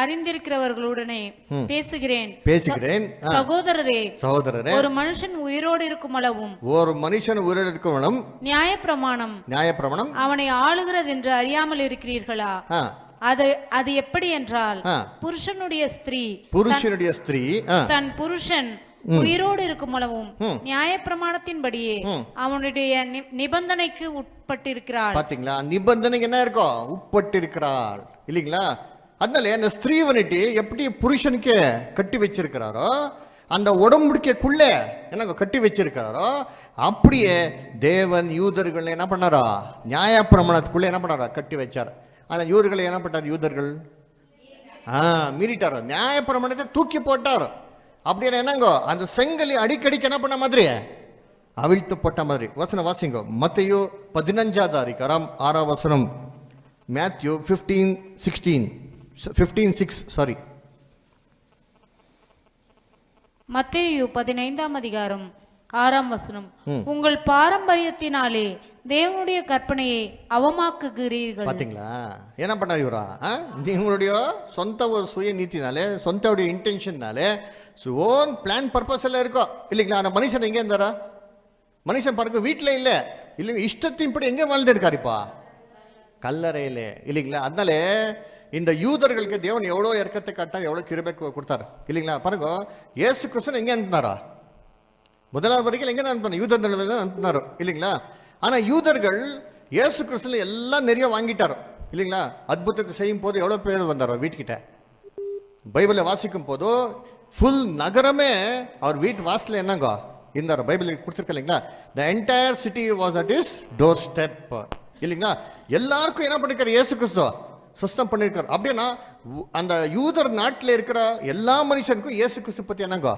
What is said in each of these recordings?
அறிந்திருக்கிறவர்களுடனே பேசுகிறேன். சகோதரரே, ஒரு மனுஷன் உயிரோடு இருக்கும் அளவும் நியாயப்பிரமாணம் அவனை ஆளுகிறது என்று அறியாமல் இருக்கிறீர்களா? அது எப்படி என்றால், புருஷனுடைய ஸ்திரீ தன் புருஷன் உயிரோடு இருக்கும் அளவும் நியாயப்பிரமாணத்தின்படியே அவனுடைய நிபந்தனைக்கு உட்பட்டிருக்கிறாள். பாத்தீங்களா? நிபந்தனைக்கு என்ன இருக்கும்? உட்பட்டிருக்கிறாள் இல்லைங்களா? அதனால அந்த ஸ்திரீ வந்துட்டு எப்படி புருஷனுக்கு கட்டி வச்சிருக்கிறாரோ, அந்த உடம்புடிக்கைக்குள்ள என்ன கட்டி வச்சிருக்கிறாரோ, அப்படியே தேவன் யூதர்கள் என்ன பண்ணாரோ, நியாயப்பிரமாணத்துக்குள்ள என்ன பண்ணாரோ கட்டி வச்சார். ஆனா யூதர்கள் என்ன பண்ணார்? யூதர்கள் மீறிட்டாரோ, நியாயப்பிரமாணத்தை தூக்கி போட்டாரோ. அப்படியே என்னங்கோ அந்த செங்கலை அடிக்கடிக்கு என்ன பண்ண மாதிரி அவிழ்த்து போட்ட மாதிரி. வசனம் வாசிங்கோ. மத்தேயு 15 6 வசனம். மேத்யூ 15:6 மத்தேயு 15:6 உங்கள் பாரம்பரியத்தினாலே தேவனுடைய கற்பனையை அவமாக்குகிறீர்கள். பாத்தீங்களா என்ன பண்ணாரு இவரா? நீங்களுடைய சொந்த சுய நீத்தினாலே, சொந்த இன்டென்ஷன்னாலே, ஓன் பிளான் பர்பஸ் எல்லாம் இருக்கோ இல்லைங்களா? அந்த மனுஷன் எங்க இருந்தாரா? மனுஷன் பாருங்க வீட்டில் இல்லை இல்லைங்க, இஷ்டத்தின்படி எங்க வாழ்ந்து இருக்காருப்பா? கல்லறையில இல்லைங்களா? அதனால இந்த யூதர்களுக்கு தேவன் எவ்வளோ இறக்கத்தை காட்டார், எவ்வளோ கிருபை கொடுத்தாரு இல்லைங்களா? பாருங்க, இயேசு கிறிஸ்து எங்கே அனுப்பினாரா? முதலாவது வரைக்கும் எங்கே அனுப்பினார்? யூதர்கள் அனுப்பினாரோ இல்லைங்களா? ஆனால் யூதர்கள் இயேசு கிறிஸ்துல எல்லாம் நிறைய வாங்கிட்டாரோ இல்லைங்களா? அற்புதத்தை செய்யும் போது எவ்வளோ பேர் வந்தாரோ வீட்டுக்கிட்ட. பைபிளை வாசிக்கும் போதோ ஃபுல் நகரமே அவர் வீட்டு வாசல என்னங்கோ இருந்தாரோ. பைபிள் கொடுத்துருக்க இல்லைங்களா? The entire city was at is door step இல்லைங்களா? எல்லாருக்கும் என்ன பண்ணிருக்காரு? இயேசு கிறிஸ்து சுஸ்தம் பண்ணியிருக்காரு. அப்படின்னா அந்த யூதர் நாட்டில் இருக்கிற எல்லா மனுஷனுக்கும் இயேசு கிறிஸ்து பற்றி என்னங்கோ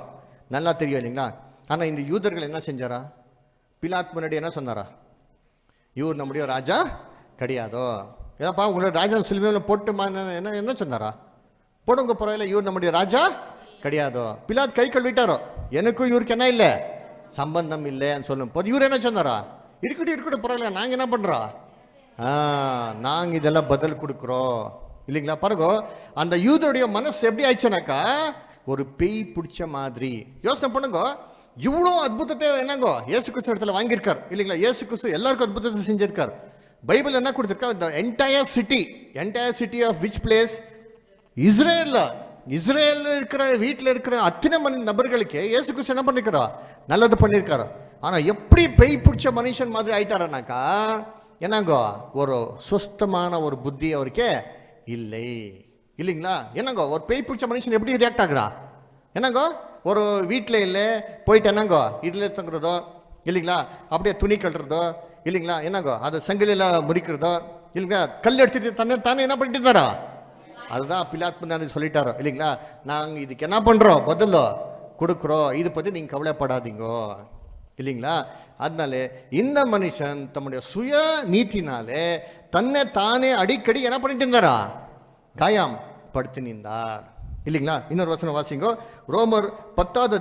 நல்லா தெரியும் இல்லைங்களா? ஆனால் இந்த யூதர்கள் என்ன செஞ்சாரா? பிலாத் முன்னாடி என்ன சொன்னாரா? இவர் நம்முடைய ராஜா கிடையாதோ, ஏதாப்பா உங்களோட ராஜா சிலுவையில் போட்டு என்ன சொன்னாரா? போடுங்க பரவாயில்ல, இவர் நம்முடைய ராஜா கிடையாதோ. பிலாத் கை கழுவிட்டாரோ, எனக்கும் இவருக்கு என்ன இல்லை சம்பந்தம் இல்லைன்னு சொல்லும் போது இவர் என்ன சொன்னாரா? இருக்கட்டும் பரவாயில்ல, நாங்கள் என்ன பண்ணுறோம், நாங்கள் இதெல்லாம் பதில் கொடுக்குறோம் இல்லைங்களா? பாருங்க, அந்த யூதருடைய மனசு எப்படி ஆயிடுச்சுனாக்கா ஒரு பேய் பிடிச்ச மாதிரி. யோசனை பண்ணுங்க, இவ்வளோ அற்புதத்தை என்னங்கோ இயேசு கிறிஸ்து இடத்துல வாங்கியிருக்கார் இல்லைங்களா? இயேசு கிறிஸ்து எல்லாருக்கும் அற்புதத்தை செஞ்சிருக்கார். பைபிள் என்ன கொடுத்துருக்கா? the entire city of which place? Israel இருக்கிற வீட்டில் இருக்கிற அத்தனை நபர்களுக்கு இயேசு கிறிஸ்து என்ன பண்ணிருக்கிறா? நல்லது பண்ணியிருக்காரு. ஆனால் எப்படி பேய் பிடிச்ச மனுஷன் மாதிரி ஆயிட்டாரனாக்கா என்னங்கோ ஒரு சுஸ்தமான ஒரு புத்தி அவருக்கே இல்லை இல்லைங்களா? என்னங்கோ ஒரு பேய் பிடிச்ச மனுஷன் எப்படி ரியாக்ட் ஆகுறா? என்னங்கோ ஒரு வீட்டில் இல்லை போயிட்டு என்னங்கோ இதில் தங்குறதோ இல்லைங்களா? அப்படியே துணி கட்டுறதோ இல்லைங்களா? என்னங்கோ அதை சங்கிலியில் முறிக்கிறதோ இல்லைங்களா? கல் எடுத்துட்டு தானே என்ன பண்ணிட்டு இருந்தாரா? அதுதான் பிலாத் முன்னாடி சொல்லிட்டாரோ இல்லைங்களா? நாங்கள் இதுக்கு என்ன பண்ணுறோம், பதிலோ கொடுக்குறோம், இதை பற்றி நீங்கள் கவலைப்படாதீங்கோ இல்லைங்களா? அதனால இந்த மனுஷன் தம்முடைய சுய நீத்தினாலே தன்னை தானே அடிக்கடி என்ன பண்ணிட்டு இருந்தாரா? காயம் படுத்தி நின்றார் இல்லைங்களா? இன்னொரு வசனம் வாசிங்கோ. ரோமர் 10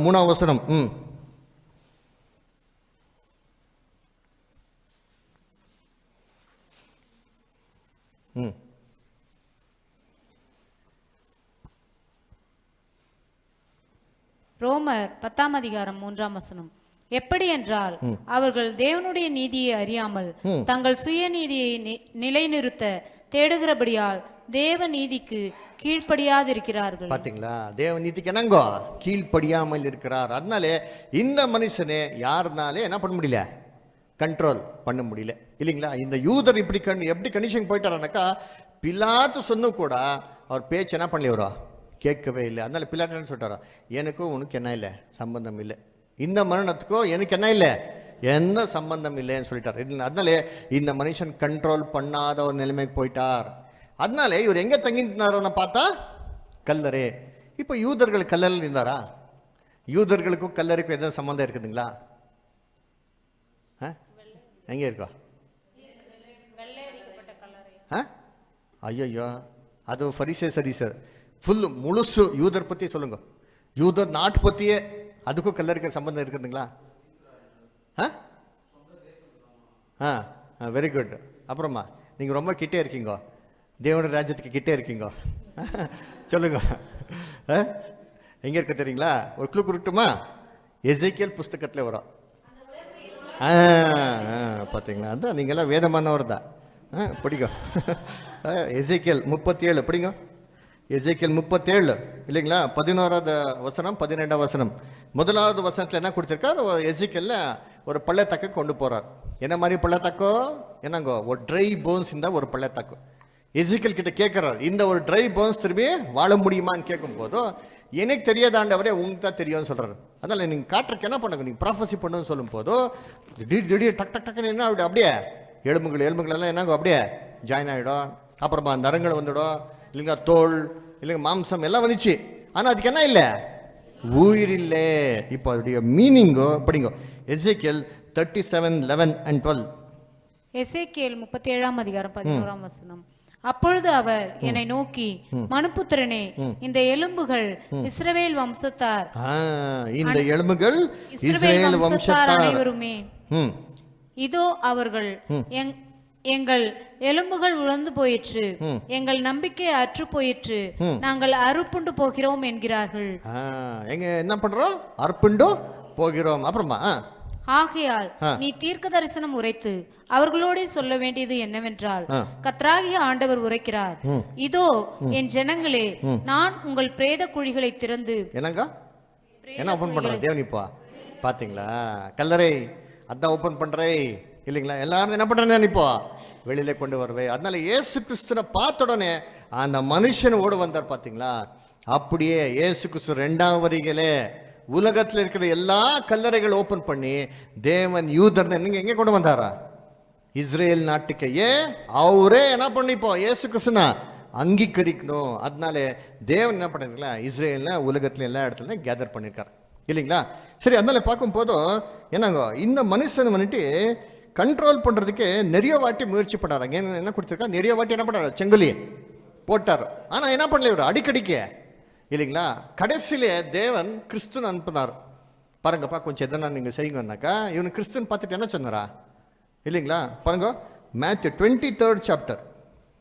3 வசனம். ரோமர் 10:3 எப்படி என்றால், அவர்கள் தேவனுடைய நீதியை அறியாமல் தங்கள் சுய நீதியை நிலைநிறுத்த தேடுகிறபடியால் தேவ நீதிக்கு கீழ்ப்படியாதிருக்கிறார்கள். பாத்தீங்களா? தேவ நீதிக்கு என்னங்கோ கீழ்ப்படியாமல் இருக்கிறார். அதனாலே இந்த மனுஷனே யாருனாலே என்ன பண்ண முடியல, கண்ட்ரோல் பண்ண முடியல இல்லைங்களா? இந்த யூதர் இப்படி எப்படி கண்டிஷன் போயிட்டாரானாக்கா, பிலாத்து சொன்னு கூட அவர் பேச்சு என்ன பண்ணலையவரோ கேட்கவே இல்லை. அதனால பிலாத்து என்ன சொல்லிட்டாரோ, எனக்கும் உனக்கு என்ன இல்லை சம்பந்தம் இல்லை, இந்த மரணத்துக்கும் எனக்கு என்ன இல்லை எந்த சம்பந்தம் இல்லைன்னு சொல்லிட்டார். அதனால இந்த மனுஷன் கண்ட்ரோல் பண்ணாத ஒரு நிலைமைக்கு போயிட்டார். அதனால இவர் எங்க தங்கினாரோன்னு பார்த்தா கல்லறை. இப்போ யூதர்கள் கல்லறையில் இருந்தாரா? யூதர்களுக்கும் கல்லறைக்கும் எதாவது சம்பந்தம் இருக்குதுங்களா? எங்க இருக்கா? ஐயோ, அது ஃபரிசே சரி சார், ஃபுல் முழுசு யூதர் பற்றி சொல்லுங்க. யூதர் நாட்டு பற்றியே அதுக்கும் கல்லறைக்கு சம்பந்தம் இருக்குதுங்களா? Very good. அப்புறமா நீங்கள் ரொம்ப கிட்டே இருக்கீங்க. தேவனுடைய ராஜ்யத்துக்கு கிட்டே இருக்கீங்க. சொல்லுங்க, எங்கே இருக்க தெரியுங்களா? ஒரு க்ளூ கொடுட்டுமா? எசேக்கியேல் புஸ்தகத்தில் வரும். பார்த்தீங்களா? அதான் நீங்கள்லாம் வேதமானவர் தான். படிக்கும். எசேக்கியேல் 37 படிங்க. எசேக்கியேல் 37 இல்லைங்களா? 11வது வசனம் 12வது வசனம். முதலாவது வசனத்தில் என்ன கொடுத்துருக்கார்? எசேக்கியேல்ல ஒரு பள்ளத்தாக்கு கொண்டு போகிறார். என்ன மாதிரி பள்ளத்தாக்கோ? என்னங்கோ, ஒரு ட்ரை போன்ஸ் இந்த ஒரு பள்ளத்தாக்கு. எசேக்கியேல் கிட்ட கேட்குறார், இந்த ஒரு ட்ரை போன்ஸ் திரும்பி வாழ முடியுமான்னு கேட்கும் போதும், எனக்கு தெரியாதாண்டவரே உங்களுக்கு தான் தெரியும்னு சொல்கிறார். அதனால் நீங்கள் காட்டுறக்கு என்ன பண்ணுங்க, நீங்கள் ப்ராஃபஸி பண்ணுன்னு சொல்லும் போதும் திடீர் டக் டக் டக்குன்னு என்ன அப்படியே எலும்புகள் எல்லாம் என்னங்க அப்படியே ஜாயின் ஆகிடும். அப்புறமா நரங்கள் வந்துடும் இல்லைங்களா, தோல் இல்லைங்க மாம்சம் எல்லாம் வந்துச்சு. ஆனால் அதுக்கு என்ன இல்லை? உயிர் இல்லை. இப்போ அதோடைய மீனிங்கோ படிங்கோ. எசேக்கியேல் 37:11-12. எசேக்கியேல் 37ஆம் அதிகாரம் 11ஆம் வசனம். அப்பொழுது அவர் என்னை நோக்கி, மனுபுத்திரனே, இந்த எலும்புகள் இஸ்ரவேல் வம்சத்தார், இந்த எலும்புகள் இஸ்ரவேல் வம்சத்தார் அனைவருமே, இதோ அவர்கள் எங்கள் எலும்புகள் உலர்ந்து போயிற்று, எங்கள் நம்பிக்கை அற்று போயிற்று, நாங்கள் அறுப்புண்டு போகிறோம் என்கிறார்கள். எங்க என்ன பண்றோம்? அறுப்புண்டு போகிறோம். அப்புறமா ஆகையால் நீ தீர்க்க தரிசனம் உரைத்து அவர்களோட சொல்ல வேண்டியது என்னவென்றால், கர்த்தராகிய ஆண்டவர் உரைக்கிறார், இதோ என் ஜனங்களே, நான் உங்கள் பிரேத குழிகளை திறந்து என்னங்க என்ன ஓபன் பண்றேன் தேவனிப்பா பாத்தீங்களா? கல்லறை அதான் ஓபன் பண்றே இல்லைங்களா? எல்லாரும் என்ன பண்றேன் இப்போ வெளியில கொண்டு வருவேன். அதனால இயேசு கிறிஸ்துவை பார்த்த உடனே அந்த மனுஷன் ஓடு வந்தார். பாத்தீங்களா? அப்படியே இயேசு கிறிஸ்து 2ஆம் வருகையிலே உலகத்தில் இருக்கிற எல்லா கல்லறைகள் ஓபன் பண்ணி தேவன் யூதர் நீங்க எங்க கொண்டு வந்தாரா? இஸ்ரேல் நாட்டுக்கு. அவரே என்ன பண்ணிப்போ இயேசு கிறிஸ்துனா அங்கீகரிக்கணும். அதனால தேவன் என்ன பண்ணிருக்கா? இஸ்ரேல்ல உலகத்துல எல்லா இடத்துல கேதர் பண்ணிருக்காரு இல்லைங்களா? சரி, அதனால பார்க்கும் போதும் என்னங்க, இந்த மனுஷன் வந்துட்டு கண்ட்ரோல் பண்றதுக்கு நிறைய வாட்டி முயற்சி பண்ணாராங்க. என்ன கொடுத்துருக்கா? நிறைய வாட்டி என்ன பண்ணாரு? செங்கலி போட்டார். ஆனா என்ன பண்ணல இவர் அடிக்கடிக்க இல்லைங்களா? கடைசியிலே தேவன் கிறிஸ்துன்னு அனுப்பினார். பாருங்கப்பா, கொஞ்சம் எதனா நீங்க செய்யுங்கன்னாக்கா இவனு கிறிஸ்துன்னு பார்த்துட்டு என்ன சொன்னாரா இல்லைங்களா? பாருங்க, மேத்யூ 23rd chapter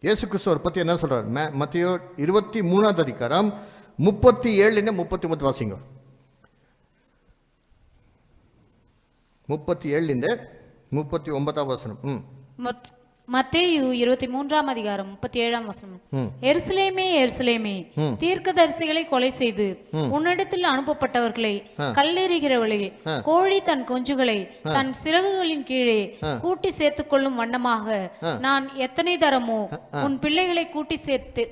இயேசு கிறிஸ்துவை பத்தி என்ன சொல்றாரு? மத்தேயு 23ஆவது அதிகாரம் 37-39 வாசிங்க. 37-39 வசனம். மத்தேயு 23ஆம் அதிகாரம் 37ஆம் வசனம். எருசலேமே எருசலேமே, தீர்க்கதரிசிகளை கொலை செய்து உன்னிடத்தில் அனுப்பப்பட்டவர்களை கல்லெறிகிறவளே, கோழி தன் குஞ்சுகளை தன் சிறகுகளின் கீழே கூட்டி சேர்த்துக் கொள்ளும் வண்ணமாக நான் எத்தனை தரமோ உன் பிள்ளைகளை கூட்டி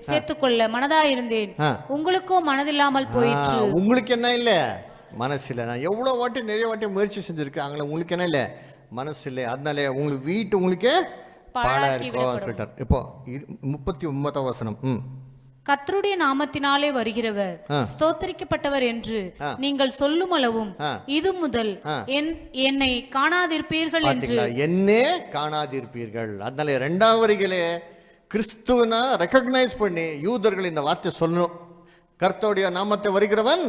சேர்த்துக்கொள்ள மனதாயிருந்தேன், உங்களுக்கோ மனதில்லாமல் போயிற்று. உங்களுக்கு என்ன இல்ல? மனசு இல்லை. நான் எவ்வளவு வாட்டி நிறைய வாட்டி முயற்சி செஞ்சிருக்கேன், உங்களுக்கு என்ன இல்லை? மனசு இல்லை. அதனால உங்களுக்கு வீட்டு உங்களுக்கே பாழா இருக்கும் சொல்லிட்டார். இப்போ 39 வசனம். கர்த்தருடைய நாமத்தினாலே வருகிறவர் ஸ்தோத்திரிக்கப்பட்டவர் என்று நீங்கள் சொல்லும் அளவும் இது முதல் என்னை காணாதிருப்பீர்கள் என்று. என்னே காணாதிருப்பீர்கள். அதனால 2ஆம் வருகையிலே கிறிஸ்துவனா ரெகக்னைஸ் பண்ணி யூதர்கள் இந்த வார்த்தை சொல்லணும். கர்த்தருடைய நாமத்தை வருகிறவன்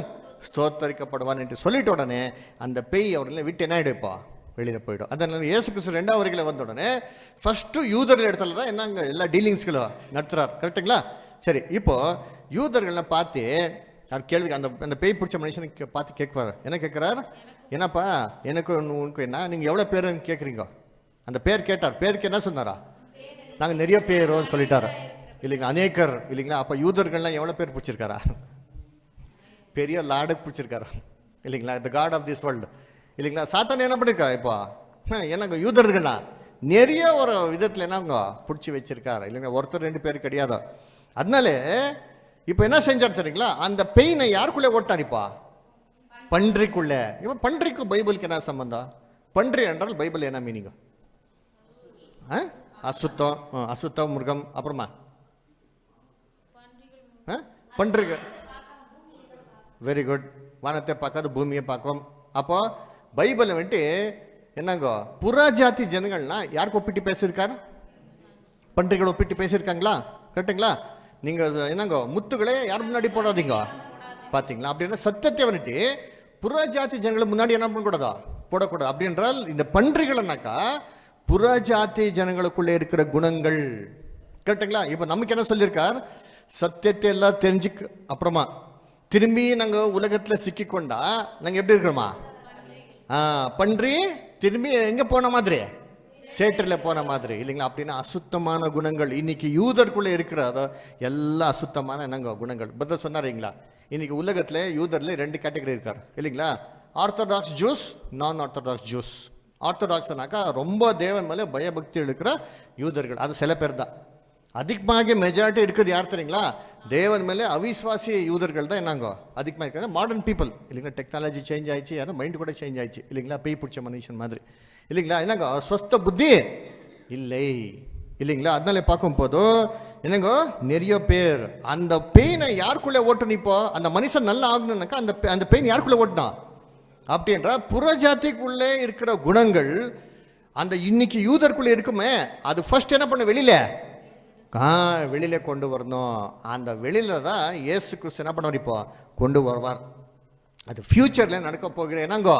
ஸ்தோத்தரிக்கப்படுவான் என்று சொல்லிட்ட உடனே அந்த பேய் அவர்களை விட்டு என்ன எடுப்பா வெளியில போயிடும். அதனால இயேசு கிறிஸ்து 2ஆம் வருகையில வந்த உடனே ஃபர்ஸ்ட் யூதர்கள் இடத்துல தான் என்னங்க எல்லா டீலிங்ஸ்களும் நடத்துறார். கரெக்டுங்களா? சரி, இப்போ யூதர்கள்லாம் பார்த்து அவர் கேள்வி அந்த பேய் பிடிச்ச மனுஷனுக்கு பார்த்து கேட்குவார். என்ன கேட்குறாரு? என்னப்பா எனக்கு உனக்கு என்ன, நீங்கள் எவ்வளோ பேருன்னு கேட்குறீங்க? அந்த பேர் கேட்டார். பேருக்கு என்ன சொன்னாரா? நாங்கள் நிறைய பேரோன்னு சொல்லிட்டாரு இல்லைங்களா? அநேகர் இல்லைங்களா? அப்போ யூதர்கள்லாம் எவ்வளோ பேர் பிடிச்சிருக்காரா? பெரிய லார்டு பிடிச்சிருக்காரு இல்லைங்களா? த காட் ஆஃப் திஸ் வேர்ல்டு இல்லைங்களா? சாத்தான் என்ன பண்ணிருக்கா? இப்போ என்னங்க யூதர்கள்லாம் நிறைய ஒரு விதத்தில் என்னங்க பிடிச்சி வச்சிருக்காரு இல்லைங்களா? ஒருத்தர் 2 பேர் கிடையாது. அதனால இப்போ என்ன செஞ்சார் தெரியுங்களா? அந்த பெயினை யாருக்குள்ளே ஓட்டாரிப்பா? பன்றிக்குள்ள. இப்போ பன்றிக்கும் பைபிளுக்கு என்ன சம்பந்தம்? பன்றி என்றால் பைபிள் என்ன மீனிங்க? அசுத்தம், அசுத்தம் மிருகம். அப்புறமா பன்றிகள். Very good. வானத்தை பார்க்காது பூமியை பார்க்கும். அப்போ பைபிளை வந்துட்டு என்னங்க புறஜாதி ஜனங்கள்னா யாருக்கு ஒப்பிட்டு பேசியிருக்காரு? பன்றிகள் ஒப்பிட்டு பேசியிருக்காங்களா? கரெக்டுங்களா? நீங்க என்னங்க முத்துக்களே யார் முன்னாடி போடாதீங்க. பார்த்தீங்களா? அப்படின்னா சத்தியத்தை வந்துட்டு புறஜாதி ஜனங்களை முன்னாடி என்ன பண்ணக்கூடாதா? போடக்கூடாது. அப்படி என்றால் இந்த பன்றிகள்னாக்கா புறஜாதி ஜனங்களுக்குள்ளே இருக்கிற குணங்கள் கரெக்டுங்களா? இப்போ நமக்கு என்ன சொல்லியிருக்கார்? சத்தியத்தை எல்லாம் தெரிஞ்சுக்க அப்புறமா திரும்பி நாங்கள் உலகத்தில் சிக்கிக்கொண்டா நாங்கள் எப்படி இருக்கிறோமா? பன்றி திரும்பி எங்கே போன மாதிரி? சேற்றில் போன மாதிரி இல்லைங்களா? அப்படின்னா அசுத்தமான குணங்கள் இன்னைக்கு யூதருக்குள்ளே இருக்கிற எல்லா அசுத்தமான என்னங்க குணங்கள் பத்த சொன்னாருங்களா? இன்னைக்கு உலகத்தில் யூதரில் 2 கேட்டகரி இருக்கார் இல்லைங்களா? ஆர்த்தடாக்ஸ் ஜூஸ், நான் ஆர்த்தடாக்ஸ் ஜூஸ். ஆர்த்தடாக்ஸ்னாக்கா ரொம்ப தேவன் மேலே பயபக்தி இருக்கிற யூதர்கள், அது சில பேர் தான். அதிகமாக மெஜாரிட்டி இருக்குது யார் தெரியுங்களா? தேவன் மேலே அவிஸ்வாசி யூதர்கள் தான் என்னங்கோ அதிகமாக இருக்கிறது. மாடர்ன் பீப்புள் இல்லைங்களா? டெக்னாலஜி சேஞ்ச் ஆயிடுச்சு, யாரும் மைண்ட் கூட சேஞ்ச் ஆயிடுச்சு இல்லைங்களா? பேய் பிடிச்ச மனுஷன் மாதிரி இல்லைங்களா? என்னங்க ஸ்வஸ்த புத்தி இல்லை இல்லைங்களா? அதனால பார்க்கும் போதும் என்னங்கோ நிறைய பேர் அந்த பெயினை யாருக்குள்ளே ஓட்டணும்? இப்போ அந்த மனுஷன் நல்லா ஆகணும்னாக்கா அந்த பெயின் யாருக்குள்ளே ஓட்டணும்? அப்படின்ற புறஜாதிக்குள்ளே இருக்கிற குணங்கள் அந்த இன்னைக்கு யூதருக்குள்ளே இருக்குமே, அது ஃபர்ஸ்ட் என்ன பண்ண வெளியில கொண்டு வரணும். அந்த வெளியில தான் இயேசு கிறிஸ்து என்ன பண்ணுவார்? இப்போ கொண்டு வருவார். அது ஃபியூச்சர்ல நடக்க போகிற என்னங்கோ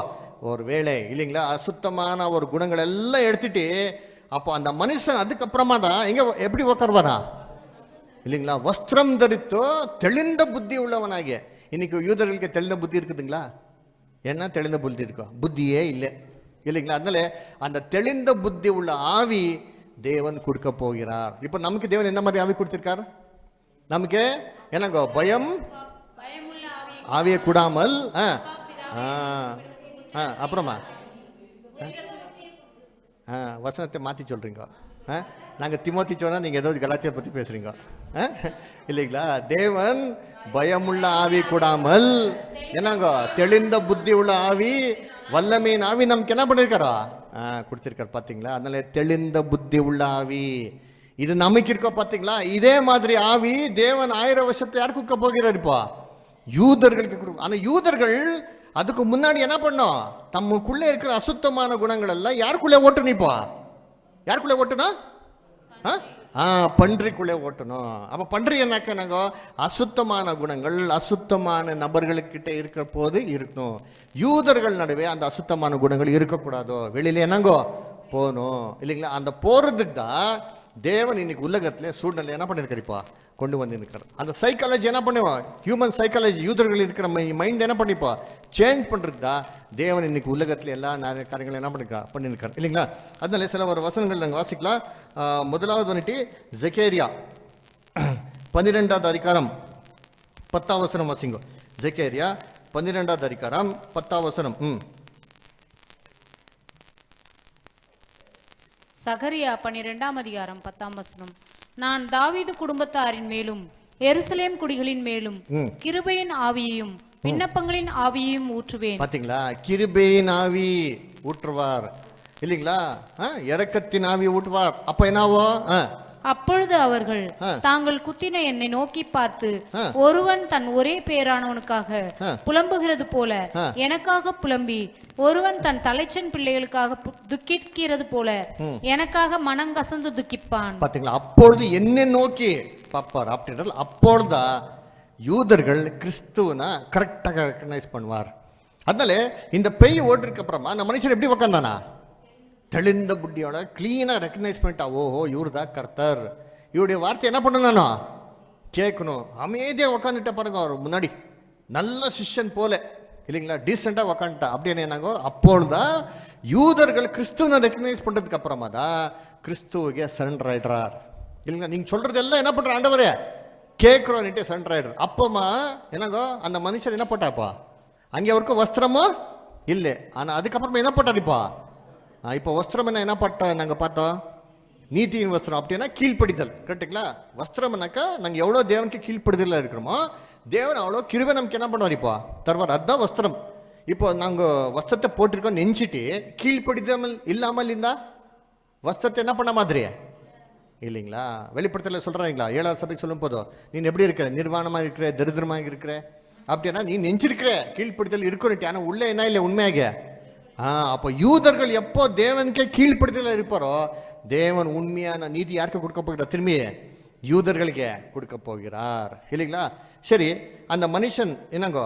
ஒரு வேலை இல்லைங்களா? அசுத்தமான ஒரு குணங்கள் எல்லாம் எடுத்துட்டு அப்போ அந்த மனுஷன் அதுக்கப்புறமா தான் எப்படி உட்காருவாரா இல்லைங்களா? வஸ்திரம் தரித்தோ தெளிந்த புத்தி உள்ளவனாகிய. இன்னைக்கு யூதர்களுக்கு தெளிந்த புத்தி இருக்குதுங்களா? என்ன தெளிந்த புத்தி இருக்கோ? புத்தியே இல்லை இல்லைங்களா? அதனால அந்த தெளிந்த புத்தி உள்ள ஆவி தேவன் கொடுக்க போகிறார். இப்போ நமக்கு தேவன் என்ன மாதிரி ஆவி கொடுத்திருக்கார்? நமக்கு என்னங்கோ பயம் ஆவியை கூடாமல் அப்புறமா வசனத்தை மாற்றி சொல்றீங்க. நாங்கள் திமோத்தி சொன்னா நீங்கள் ஏதோ கலாத்தியை பற்றி பேசுறீங்க இல்லைங்களா? தேவன் பயமுள்ள ஆவி கூடாமல் என்னங்கோ தெளிந்த புத்தி உள்ள ஆவி, வல்லமையின் ஆவி நமக்கு என்ன பண்ணிருக்காரோ கொடுத்திருக்காரு. பார்த்தீங்களா? அதனால தெளிந்த புத்தி உள்ள ஆவி இது நமக்கு இருக்கோ. பார்த்தீங்களா? இதே மாதிரி ஆவி தேவன் 1000 வருஷத்தை யாருக்கு கொடுக்க போகிறார்? இப்போ யூதர்களுக்கு கொடுக்கும். ஆனால் யூதர்கள் அதுக்கு முன்னாடி என்ன பண்ணோம்? தம்முக்குள்ளே இருக்கிற அசுத்தமான குணங்கள் எல்லாம் யாருக்குள்ளே ஓட்டணும்? இப்போ யாருக்குள்ளே ஓட்டணும்? பன்றிக்குள்ளே ஓட்டணும். அப்போ பன்றி என்னக்க நாங்கள் அசுத்தமான குணங்கள் அசுத்தமான நபர்களுக்கிட்ட இருக்கிற போது இருக்கணும். யூதர்கள் நடுவே அந்த அசுத்தமான குணங்கள் இருக்கக்கூடாதோ, வெளியில என்னங்கோ போகணும் இல்லைங்களா? அந்த போகிறதுக்கு தான் தேவன் இன்னைக்கு உலகத்தில் சூழ்நிலை என்ன பண்ணியிருக்காரு? இப்போ கொண்டு வந்து அந்த சைக்காலஜி என்ன பண்ணுவோம்? ஹியூமன் சைக்காலஜி யூதர்கள் இருக்கிற மைண்ட் என்ன பண்ணிப்போ சேஞ்ச் பண்ணுறது தான் தேவன் இன்னைக்கு உலகத்தில் எல்லா காரியங்களும் என்ன பண்ணியிருக்காரு இல்லைங்களா? அதனால சில ஒரு வசனங்கள் நாங்கள் வாசிக்கலாம். முதலாவது வந்துட்டு ஜெகேரியா 12வது அதிகாரம் 10வது வசனம் வாசிங்கோ. ஜெகேரியா 12வது அதிகாரம் 10வது வசனம். சகரியா 12ஆம் அதிகாரம் 10ஆம் வசனம். நான் தாவீது குடும்பத்தாரின் மேலும் எருசலேம் குடிகளின் மேலும் கிருபையின் ஆவியையும் விண்ணப்பங்களின் ஆவியையும் ஊற்றுவேன். பாத்தீங்களா? கிருபையின் ஆவி ஊற்றுவார் இல்லைங்களா? இரக்கத்தின் ஆவி ஊற்றுவார். அப்ப என்னாவோ? அப்பொழுது அவர்கள் தாங்கள் குத்தின என்னை நோக்கி பார்த்து, ஒருவன் தன் ஒரே பேரானவனுக்காக புலம்புகிறது போல எனக்காக புலம்பி, ஒருவன் தன் தலைச்சன் பிள்ளைகளுக்காக துக்கிக்கிறது போல எனக்காக மனங்கசந்து துக்கிப்பான். பாத்தீங்களா? அப்பொழுது என்னை நோக்கி பார்ப்பார் அப்படின்றது. அப்பொழுதுதான் யூதர்கள் கிறிஸ்துவனை கரெக்டாக ரெக்கக்னைஸ் பண்ணுவார். அதனால இந்த பெய் ஓட்டிருக்கு அப்புறமா அந்த மனுஷன் எப்படி உக்காந்தானா? தெளிந்த புத்தியோட கிளீனாக ரெக்கக்னைஸ் பண்ணிட்டா, ஓஹோ இவரு தான் கர்த்தர். இவருடைய வார்த்தை என்ன பண்ணணும்? கேட்கணும். அமைதியாக உக்காந்துட்ட பாருங்க. அவர் முன்னாடி நல்ல சிஷ்யன் போல இல்லைங்களா? டீசெண்டாக உக்காந்துட்டா. அப்படின்னு என்னாங்கோ? அப்பொழுதுதான் யூதர்கள் கிறிஸ்துவனை ரெக்கக்னைஸ் பண்ணுறதுக்கு அப்புறமா தான் கிறிஸ்துவுக்கு சரண்டர் ஆயிடுறார் இல்லைங்களா? நீங்கள் சொல்கிறது எல்லாம் என்ன பண்ணுற ஆண்டவரே கேட்குறோன்னுட்டு சரண்டர் ஆயிடுறார். அப்போமா என்னங்கோ அந்த மனுஷர் என்ன போட்டாப்பா? அங்கே அவருக்கு வஸ்திரமோ இல்லை. ஆனால் அதுக்கப்புறமா என்ன போட்டாரிப்பா? இப்போ வஸ்திரம் என்ன பட்ட நாங்கள் பார்த்தோம்? நீதியின் வஸ்திரம். அப்படின்னா கீழ்ப்படிதல். கரெக்டுங்களா? வஸ்திரம்னாக்கா நாங்கள் எவ்வளோ தேவனுக்கு கீழ்ப்படுதலில் இருக்கிறோமோ தேவன் அவ்வளோ கிருபை நமக்கு என்ன பண்ணுவார்? இப்போ தருவார். அதுதான் வஸ்திரம். இப்போ நாங்கள் வஸ்திரத்தை போட்டிருக்கோம் நெஞ்சிட்டு கீழ்ப்படிதல் இல்லாமல் இருந்தால் வஸ்திரத்தை என்ன பண்ண மாதிரி இல்லைங்களா? வெளிப்படுத்தல சொல்கிறாங்களா? 7ஆவது சபைக்கு சொல்லும் போதும் நீ எப்படி இருக்கிற? நிர்வாணமாக இருக்கிற, தரித்திரமாக இருக்கிற. அப்படின்னா நீ நெஞ்சிருக்கிற கீழ்ப்படுதல் இருக்கிற. ஆனால் உள்ளே என்ன இல்லை உண்மையாக. அப்போ யூதர்கள் எப்போ தேவனுக்கே கீழ்ப்படுத்தல இருப்பாரோ தேவன் உண்மையான நீதி யாருக்கு கொடுக்க போகிறார்? திரும்பி யூதர்களுக்கே கொடுக்க போகிறார் இல்லைங்களா? சரி, அந்த மனுஷன் என்னங்கோ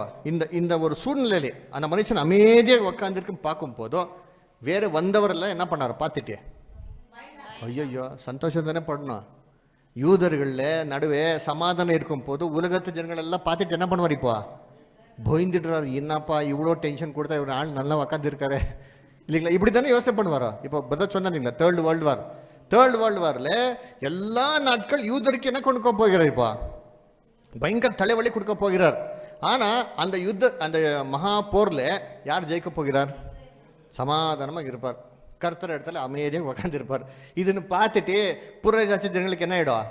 இந்த ஒரு சூழ்நிலையிலே அந்த மனுஷன் அமைதியாக உக்காந்துருக்கு பார்க்கும் போதும் வேற வந்தவரெல்லாம் என்ன பண்ணார்? பார்த்துட்டு ஐயோ சந்தோஷம் தானே படணும். யூதர்களில் நடுவே சமாதானம் இருக்கும் போது உலகத்து ஜனங்கள் எல்லாம் பார்த்துட்டு என்ன பண்ணுவார் இப்போ? பயந்துடுறாரு. என்னப்பா இவ்வளோ டென்ஷன் கொடுத்தா இவர் ஆள் நல்லா உக்காந்துருக்காரு இல்லைங்களா? இப்படி தானே யோசனை பண்ணுவாரோ. இப்போ பிரதர் சொன்னாங்களா தேர்ட் வேர்ல்டு வாரில் எல்லா நாட்கள் யூதருக்கு என்ன கொடுக்க போகிறார்? இப்போ பயங்கர தலைவலி கொடுக்க போகிறார். ஆனால் அந்த மகா போரில் யார் ஜெயிக்க போகிறார்? சமாதானமாக இருப்பார், கர்த்தர் இடத்துல அமைதியாக உக்காந்துருப்பார். இதுன்னு பார்த்துட்டு புறஜாதி ஜனங்களுக்கு என்ன ஆகிடும்?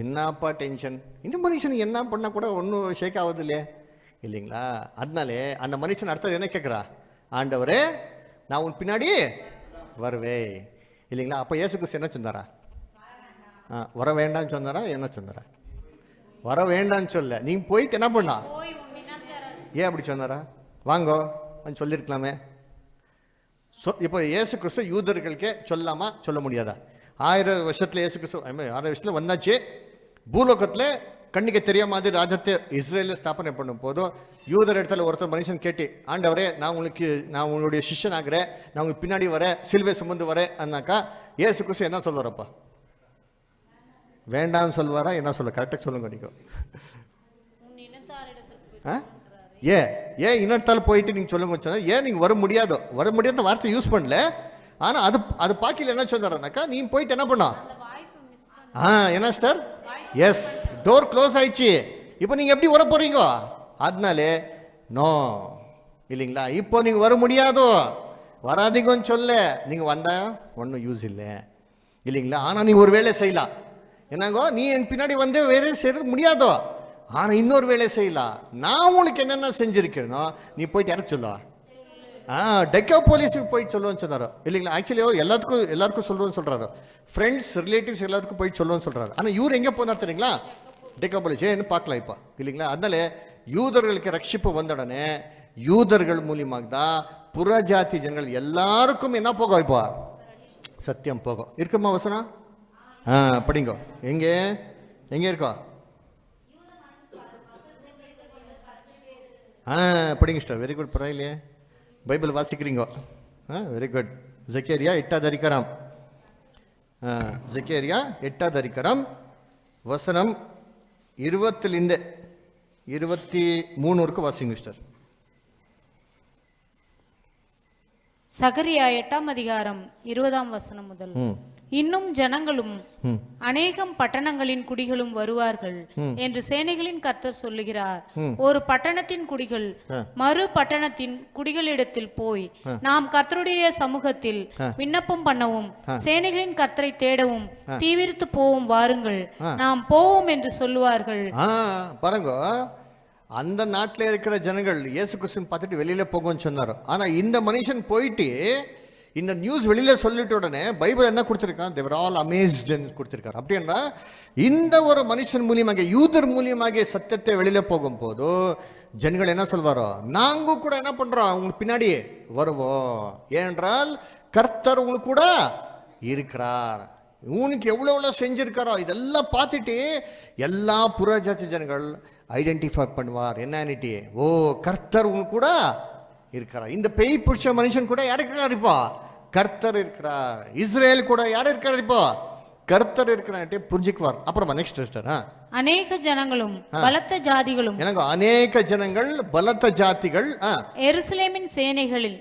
என்னப்பா டென்ஷன், இந்த மனுஷன் என்ன பண்ணால் கூட ஒன்றும் ஷேக் ஆகுது இல்லைங்களா? அதனாலே அந்த மனுஷன் அடுத்தது என்ன கேட்குறா? ஆண்டவரே நான் உன் பின்னாடி வருவே இல்லைங்களா? அப்போ இயேசு கிறிஸ்து என்ன சொன்னாரா? வர வேண்டாம்னு சொன்னாரா? என்ன சொன்னாரா? வர வேண்டாம்னு சொல்ல, நீங்கள் போயிட்டு என்ன பண்ணா? ஏன் அப்படி சொன்னாரா? வாங்கோ சொல்லியிருக்கலாமே. இப்போ இயேசு கிறிஸ்து யூதர்களுக்கே சொல்லாமா சொல்ல முடியாதா? 1000 வருஷத்தில் இயேசு கிறிஸ்து 1000 வருஷத்தில் வந்தாச்சு. பூலோகத்தில் கண்ணுக்கு தெரிய மாதிரி ராஜ்யத்தை இஸ்ரேலில் ஸ்தாபனை பண்ணும் போதும் யூதர் இடத்துல ஒருத்தர் மனுஷன் கேட்டு, ஆண்டவரே நான் உங்களுடைய சிஷ்யன் ஆகிறேன், நான் உங்களுக்கு பின்னாடி வரேன், சிலுவை சுமந்து வரேன் அண்ணாக்கா இயேசு கிறிஸ்து என்ன சொல்வாரப்பா? வேண்டாம்னு சொல்வாரா? என்ன சொல்ல? கரெக்டாக சொல்லுங்க. நீங்கள் ஏன் இனத்தால் போயிட்டு நீங்கள் சொல்லுங்க சொன்னால் ஏன் நீங்கள் வர முடியாத வார்த்தை யூஸ் பண்ணல. ஆனால் அது பாக்கியில் என்ன சொன்னார்னாக்கா, நீ போயிட்டு என்ன பண்ணா? என்ன சார்? எஸ், டோர் க்ளோஸ் ஆயிடுச்சு, இப்போ நீங்கள் எப்படி வர போறீங்க? அதனாலே நோ இல்லைங்களா? இப்போ நீங்கள் வர முடியாதோ, வராதிங்கன்னு சொல்ல, நீங்கள் வந்தால் ஒன்றும் யூஸ் இல்லை இல்லைங்களா? ஆனால் நீங்கள் ஒரு வேலை செய்யலாம். என்னங்கோ, நீ என் பின்னாடி வந்து வேறு செய்ய முடியாதோ, ஆனால் இன்னொரு வேலை செய்யலாம். நான் உங்களுக்கு என்னென்ன செஞ்சுருக்கேனோ நீ போயிட்டு யாருக்கு சொல்லுவா? டெக்கா போலீஸுக்கு போயிட்டு சொல்லுவேன்னு சொன்னாரோ இல்லைங்களா? ஆக்சுவலி எல்லாருக்கும் சொல்லுவேன்னு சொல்கிறாரோ, ஃப்ரெண்ட்ஸ் ரிலேட்டிவ்ஸ் எல்லாருக்கும் போயிட்டு சொல்லுவேன்னு சொல்கிறாரு. ஆனால் இவர் எங்கே போனார் தெரியுங்களா? டெக்கா போலீஸ் ஏன்னு பார்க்கலாம் இப்போ இல்லைங்களா? அதனால யூதர்களுக்கு ரட்சிப்பு வந்த உடனே யூதர்கள் மூலியமாக தான் புறஜாதி ஜனங்கள் எல்லாருக்கும் என்ன போகும்? இப்போ சத்தியம் போகும். இருக்குமா வசனம்? படிங்கோ. எங்கே இருக்கோ? படிங்க சார். Very good. பரவாயில்லையே, பைபிள் வாசிக்கிறீங்க. Very good. ஜக்கேரியா 8வது அதிகாரம், ஜக்கேரியா 8வது அதிகாரம் வசனம் 20லிருந்து 23 வரைக்கும் வாசிங்க சார். சகரியா 8ஆம் அதிகாரம் 20ஆம் வசனம் முதல். இன்னும் ஜனங்களும் அநேகம் பட்டணங்களின் குடிகளும் வருவார்கள் என்று சேனைகளின் கர்த்தர் சொல்லுகிறார். ஒரு பட்டணத்தின் குடிகள் மறு பட்டணத்தின் குடிகளிடத்தில் போய் நாம் கர்த்தருடைய சமூகத்தில் விண்ணப்பம் பண்ணவும் சேனைகளின் கர்த்தரை தேடவும் தீவிரித்து போவோம், வாருங்கள் நாம் போவோம் என்று சொல்லுவார்கள். பாருங்க, அந்த நாட்டில் இருக்கிற ஜனங்கள் இயேசு கிறிஸ்துவை பார்த்துட்டு வெளியில போகும்னு சொன்னார். ஆனால் இந்த மனுஷன் போயிட்டு இந்த நியூஸ் வெளியில சொல்லிட்ட உடனே பைபிள் என்ன கொடுத்துருக்கான்? தேவர் ஆல் அமேஸ்ட்ன்னு கொடுத்துருக்காரு. அப்படின்னா இந்த ஒரு மனுஷன் மூலியமாக, யூதர் மூலியமாக சத்தியத்தை வெளியில போகும் போது ஜனங்கள் என்ன சொல்வாரோ, நாங்க கூட என்ன பண்றோம், உங்களுக்கு பின்னாடி வருவோம், ஏனென்றால் கர்த்தர் உங்களுக்கு கூட இருக்கிறார், உனக்கு எவ்வளோ செஞ்சிருக்காரோ இதெல்லாம் பார்த்துட்டு எல்லா புறஜாதி ஜனங்கள் ஐடென்டிஃபை பண்ணுவார். என்னன்னுட்டு, ஓ கர்த்தர் உங்களுக்கு கூட இருக்கிறார். இந்த பேய் பிடிச்ச மனுஷன் கூட யார் இருக்கிறார்? இப்போ கர்த்தர் இருக்கிறார். இஸ்ரேல் கூட யார் இருக்கிறார்? இப்போ கர்த்தர் இருக்கிறார் புரிஞ்சுக்குவார். அப்புறமா நெக்ஸ்ட் சிஸ்டர். அநேக ஜனங்களும் பலத்த ஜாதிகளும், எனக்கு அநேக ஜனங்கள் பலத்த ஜாதிகள் எருசலேமின் சேனைகளில்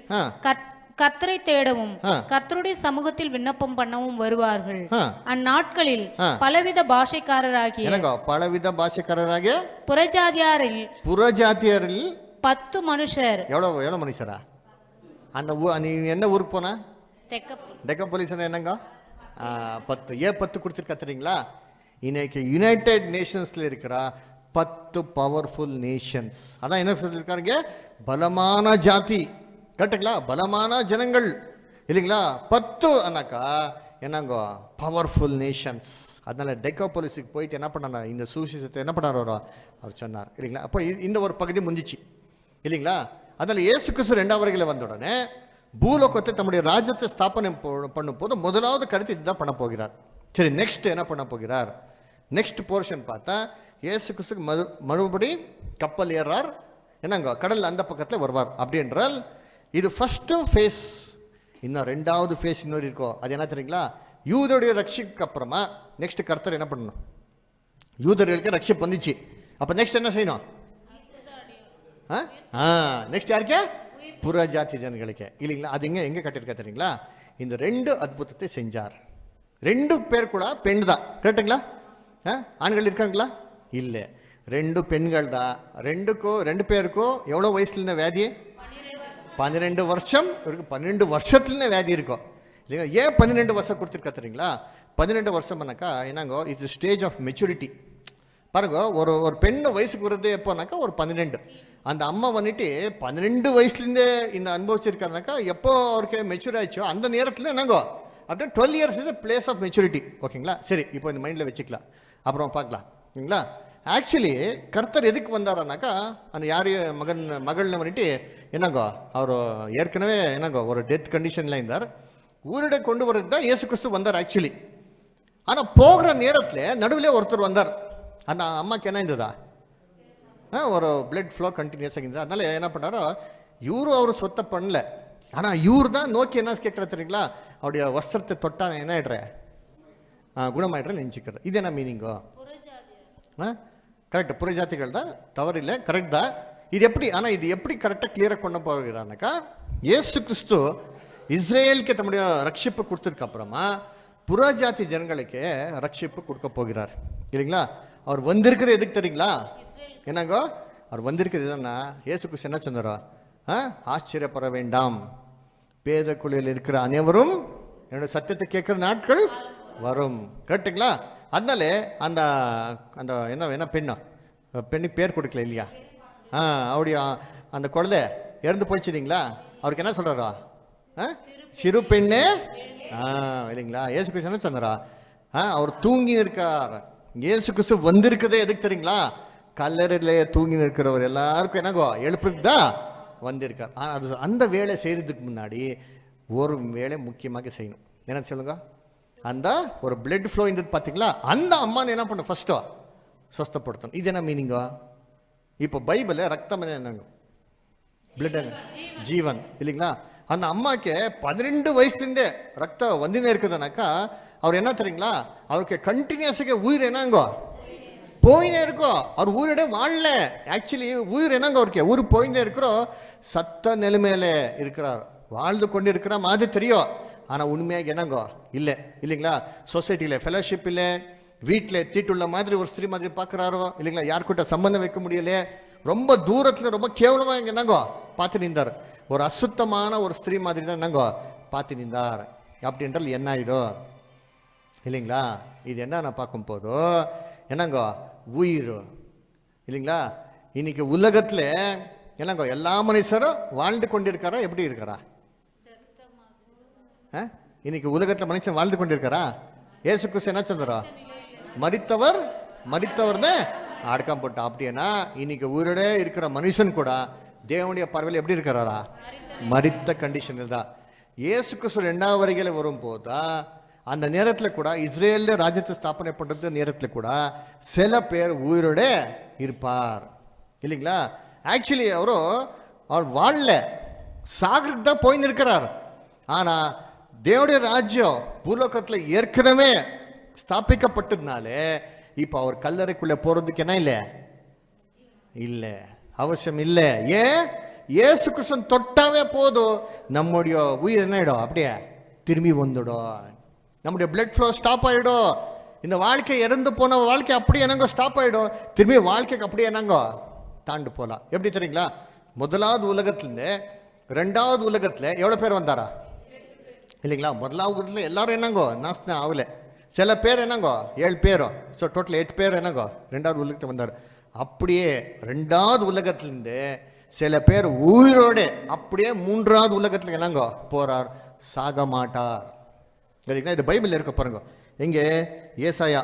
கர்த்தரை தேடவும் கர்த்தருடைய சமூகத்தில் விண்ணப்பம் பண்ணவும் வருவார்கள். அந்நாட்களில் பலவித பாஷைக்காரராகிய புறஜாதியாரில் 10 மனுஷர். எவ்வளவு மனுஷரா? அந்த நீ என்ன ஊருக்கு போனா? டெக்கபோலிஸ் என்னங்க 10. ஏன் 10 கொடுத்துருக்கா தெரியுங்களா? இன்னைக்கு யுனைடெட் நேஷன்ஸ்ல இருக்கிற 10 பவர்ஃபுல் நேஷன்ஸ். அதான் என்ன சொல்லியிருக்காருங்க? பலமான ஜாதி. கரெக்டுங்களா? பலமான ஜனங்கள் இல்லைங்களா? 10 அண்ணாக்கா என்னங்க பவர்ஃபுல் நேஷன்ஸ். அதனால டெக்கோபோலிஸுக்கு போயிட்டு என்ன பண்ணார்? இந்த சுவிசேஷத்தை என்ன பண்ணார் அவர் சொன்னார் இல்லைங்களா? அப்போ இந்த ஒரு பகுதி முடிஞ்சிச்சு இல்லைங்களா? அதனால இயேசு கிறிஸ்து 2வது வருகையில வந்த உடனே பூலோகத்தை தம்முடைய ராஜ்யத்தை ஸ்தாபனை பண்ணும் போது முதலாவது கருத்து இதுதான் பண்ண போகிறார். சரி, நெக்ஸ்ட் என்ன பண்ண போகிறார்? நெக்ஸ்ட் போர்ஷன் பார்த்தா இயேசு கிறிஸ்துக்கு மறுபடி கப்பல் ஏறார். என்னங்க கடல் அந்த பக்கத்தில் வருவார். அப்படி என்றால் இது ஃபர்ஸ்ட் ஃபேஸ். இன்னும் 2வது ஃபேஸ் இன்னொரு இருக்கோ. அது என்ன தெரியுங்களா? யூதருடைய ரட்சிக்கு அப்புறமா நெக்ஸ்ட் கர்த்தர் என்ன பண்ணணும்? யூதர்களுக்கு ரட்சிப்பு வந்துச்சு. அப்போ நெக்ஸ்ட் என்ன செய்யணும்? நெக்ஸ்ட் யாருக்கே? புறஜாதி ஜனங்களுக்கு இல்லைங்களா? அது எங்கே கட்டியிருக்கா தெரியுங்களா? இந்த 2 அற்புதத்தை செஞ்சார். 2 பேர் கூட பெண் தான், கரெக்டுங்களா? ஆண்கள் இருக்காங்களா? இல்லை, 2 பெண்கள் தான். 2 பேருக்கும் எவ்வளோ வயசுல வியாதி? 12 வருஷம் இருக்கு. 12 வருஷத்துல வியாதி இருக்கும் இல்லைங்களா? ஏன் 12 வருஷம் கொடுத்துருக்கா தெரியுங்களா? 12 வருஷம்னாக்கா என்னங்கோ, இது ஸ்டேஜ் ஆஃப் மெச்சூரிட்டி. பாருங்க, ஒரு பெண்ணு வயசுக்கு வருது எப்போனாக்கா ஒரு 12. அந்த அம்மா வந்துட்டு 12 வயசுலேருந்தே இந்த அனுபவிச்சிருக்காருனாக்கா எப்போ அவருக்கு மெச்சூர் ஆயிடுச்சோ அந்த நேரத்தில் என்னங்கோ அப்படியே 12 years is place of maturity. ஓகேங்களா? சரி, இப்போ இந்த மைண்டில் வச்சுக்கலாம், அப்புறம் பார்க்கலாம். ஓகேங்களா? ஆக்சுவலி கர்த்தர் எதுக்கு வந்தாரானாக்கா, அந்த யார் மகள்னு வந்துட்டு என்னங்கோ அவர் ஏற்கனவே என்னங்கோ ஒரு டெத் கண்டிஷனில் இருந்தார். ஊரிட கொண்டு வரது தான் இயேசு கிறிஸ்து வந்தார் ஆக்சுவலி. ஆனால் போகிற நேரத்தில் நடுவில் ஒருத்தர் வந்தார். அந்த அம்மாக்கு என்ன இருந்ததா? ஒரு பிளட் ஃப்ளோ கண்டினியூஸாக இருந்தது. அதனால என்ன பண்ணாரோ, இவரும் அவர் சொத்தை பண்ணல. ஆனால் இவர் தான் நோக்கி என்ன கேட்குற தெரியுங்களா? அவருடைய வஸ்திரத்தை தொட்டா என்ன ஆயிடுற? குணமாயிடுற நினச்சிக்கிறார். இது என்ன மீனிங்கோ? கரெக்ட், புறஜாதிகள் தான், தவறில்லை, கரெக்ட் தான். இது எப்படி, ஆனால் இது எப்படி கரெக்டாக கிளியராக கொண்டு போகிறான்னாக்கா, இயேசு கிறிஸ்து இஸ்ரேலுக்கு தம்முடைய ரட்சிப்பு கொடுத்ததுக்கு அப்புறமா புறஜாதி ஜனங்களுக்கு ரட்சிப்பு கொடுக்க போகிறார் இல்லைங்களா? அவர் வந்திருக்கிறது எதுக்கு தெரியுங்களா? என்னங்கோ அவர் வந்திருக்கிறது என்னன்னா, இயேசு கிறிஸ்து என்ன சொன்னாரோ, ஆச்சரியப்பட வேண்டாம், பேத குழியில் இருக்கிற அனைவரும் என்னோட சத்தியத்தை கேட்குற நாட்கள் வரும். கரெக்டுங்களா? அதனால அந்த அந்த என்ன பெண்ணுக்கு பேர் கொடுக்கல இல்லையா? அவருடைய அந்த குழந்தை இறந்து போயிடுச்சுங்களா? அவருக்கு என்ன சொல்றாரா? சிறு பெண்ணே இல்லைங்களா? இயேசு கிறிஸ்து என்ன சொன்னாரா? அவர் தூங்கி இருக்கார். இயேசு கிறிஸ்து வந்திருக்கிறதே எதுக்கு தெரியுங்களா? கல்லறையிலே தூங்கி இருக்கிறவர் எல்லாருக்கும் என்னங்கோ எழுப்புறதுக்கு தான் வந்திருக்கார். அது அந்த வேலை செய்யறதுக்கு முன்னாடி ஒரு வேலை முக்கியமாக செய்யணும். என்ன சொல்லுங்க? அந்த ஒரு பிளட் ஃப்ளோ இருந்தது பார்த்தீங்களா? அந்த அம்மான்னு என்ன பண்ண ஃபர்ஸ்ட்டோ சுஸ்தப்படுத்தணும். இது என்ன மீனிங்கோ? இப்போ பைபிளில் ரத்தம் என்னங்க? பிளட் ஜீவன் இல்லைங்களா? அந்த அம்மாக்கு 12 வயசுலேருந்தே ரத்தம் வந்துனே இருக்குதுனாக்கா அவர் என்ன தெரியுங்களா? அவருக்கு கண்டினியூஸாக உயிர் என்னங்கோ போயினே இருக்கோ. அவர் உயிரிட வாழல. ஆக்சுவலி உயிர் என்னங்க அவருக்கு ஊர் போயினே இருக்கிறோம். சத்த நிலைமையில இருக்கிறார், வாழ்ந்து கொண்டு இருக்கிற மாதிரி தெரியும். ஆனால் உண்மையாக என்னங்கோ இல்லை இல்லைங்களா? சொசைட்டியில் ஃபெலோஷிப் இல்லை, வீட்டில் தீட்டுள்ள மாதிரி ஒரு ஸ்திரீ மாதிரி பார்க்குறாரோ இல்லைங்களா? யாருக்கிட்ட சம்பந்தம் வைக்க முடியல, ரொம்ப தூரத்தில் ரொம்ப கேவலமாக என்னங்கோ பார்த்து நின்றார். ஒரு அசுத்தமான ஒரு ஸ்திரீ மாதிரி தான் என்னங்கோ பார்த்து நின்றார். அப்படின்றால் என்ன இதோ இல்லைங்களா? இது என்ன நான் பார்க்கும் போதோ என்னங்கோ உயிர் இல்லைங்களா? இன்னைக்கு உலகத்தில் என்னங்கோ எல்லா மனுஷரும் வாழ்ந்து கொண்டிருக்காரா? எப்படி இருக்காரா? இன்னைக்கு உலகத்தில் மனுஷன் வாழ்ந்து கொண்டிருக்காரா? இயேசு கிறிஸ்து என்ன சொல்றா? மரித்தவர்னு அடக்கம் போட்டா. அப்படின்னா இன்னைக்கு உயிரோட இருக்கிற மனுஷன் கூட தேவனுடைய பார்வையில் எப்படி இருக்கிறாரா? மரித்த கண்டிஷனில் தான். இயேசு கிறிஸ்து 2வது வருகையில் வரும்போது தான் அந்த நேரத்தில் கூட இஸ்ரேலில் ராஜ்யத்தை ஸ்தாபனை பண்ணுறது நேரத்தில் கூட சில பேர் உயிரோட இருப்பார் இல்லைங்களா? ஆக்சுவலி அவர் வாழல, சாகிறது தான் போயின்னு இருக்கிறார். ஆனால் தேவனுடைய ராஜ்யம் பூலோகத்தில் ஏற்கனவே ஸ்தாபிக்கப்பட்டதுனாலே இப்போ அவர் கல்லறைக்குள்ளே போகிறதுக்கு என்ன இல்லை அவசியம் இல்லை. ஏன்? இயேசு கிறிஸ்து தொட்டாவே போதும், நம்முடைய உயிர் என்ன ஆகிடும்? அப்படியே திரும்பி வந்துடும். நம்முடைய பிளட் ஃப்ளோ ஸ்டாப் ஆகிடும். இந்த வாழ்க்கை இறந்து போன வாழ்க்கை அப்படியே என்னங்கோ ஸ்டாப் ஆகிடும். திரும்பி வாழ்க்கைக்கு அப்படியே என்னங்கோ தாண்டு போகலாம். எப்படி தெரியுங்களா? 1வது உலகத்துலேருந்து 2வது உலகத்தில் எவ்வளோ பேர் வந்தாரா? இல்லைங்களா? 1வது உலகத்தில் எல்லாரும் என்னங்கோ நாசனம் ஆகலை. சில பேர் என்னங்கோ 7 பேரோ, ஸோ டோட்டல் 8 பேர் என்னங்கோ 2வது உலகத்தில் வந்தார். அப்படியே 2வது உலகத்துலேருந்து சில பேர் உயிரோடு அப்படியே 3வது உலகத்தில் என்னங்கோ போகிறார், சாக மாட்டார். சரிங்களா? இது பைபிளில் இருக்க பாருங்க. எங்கே? ஏசாயா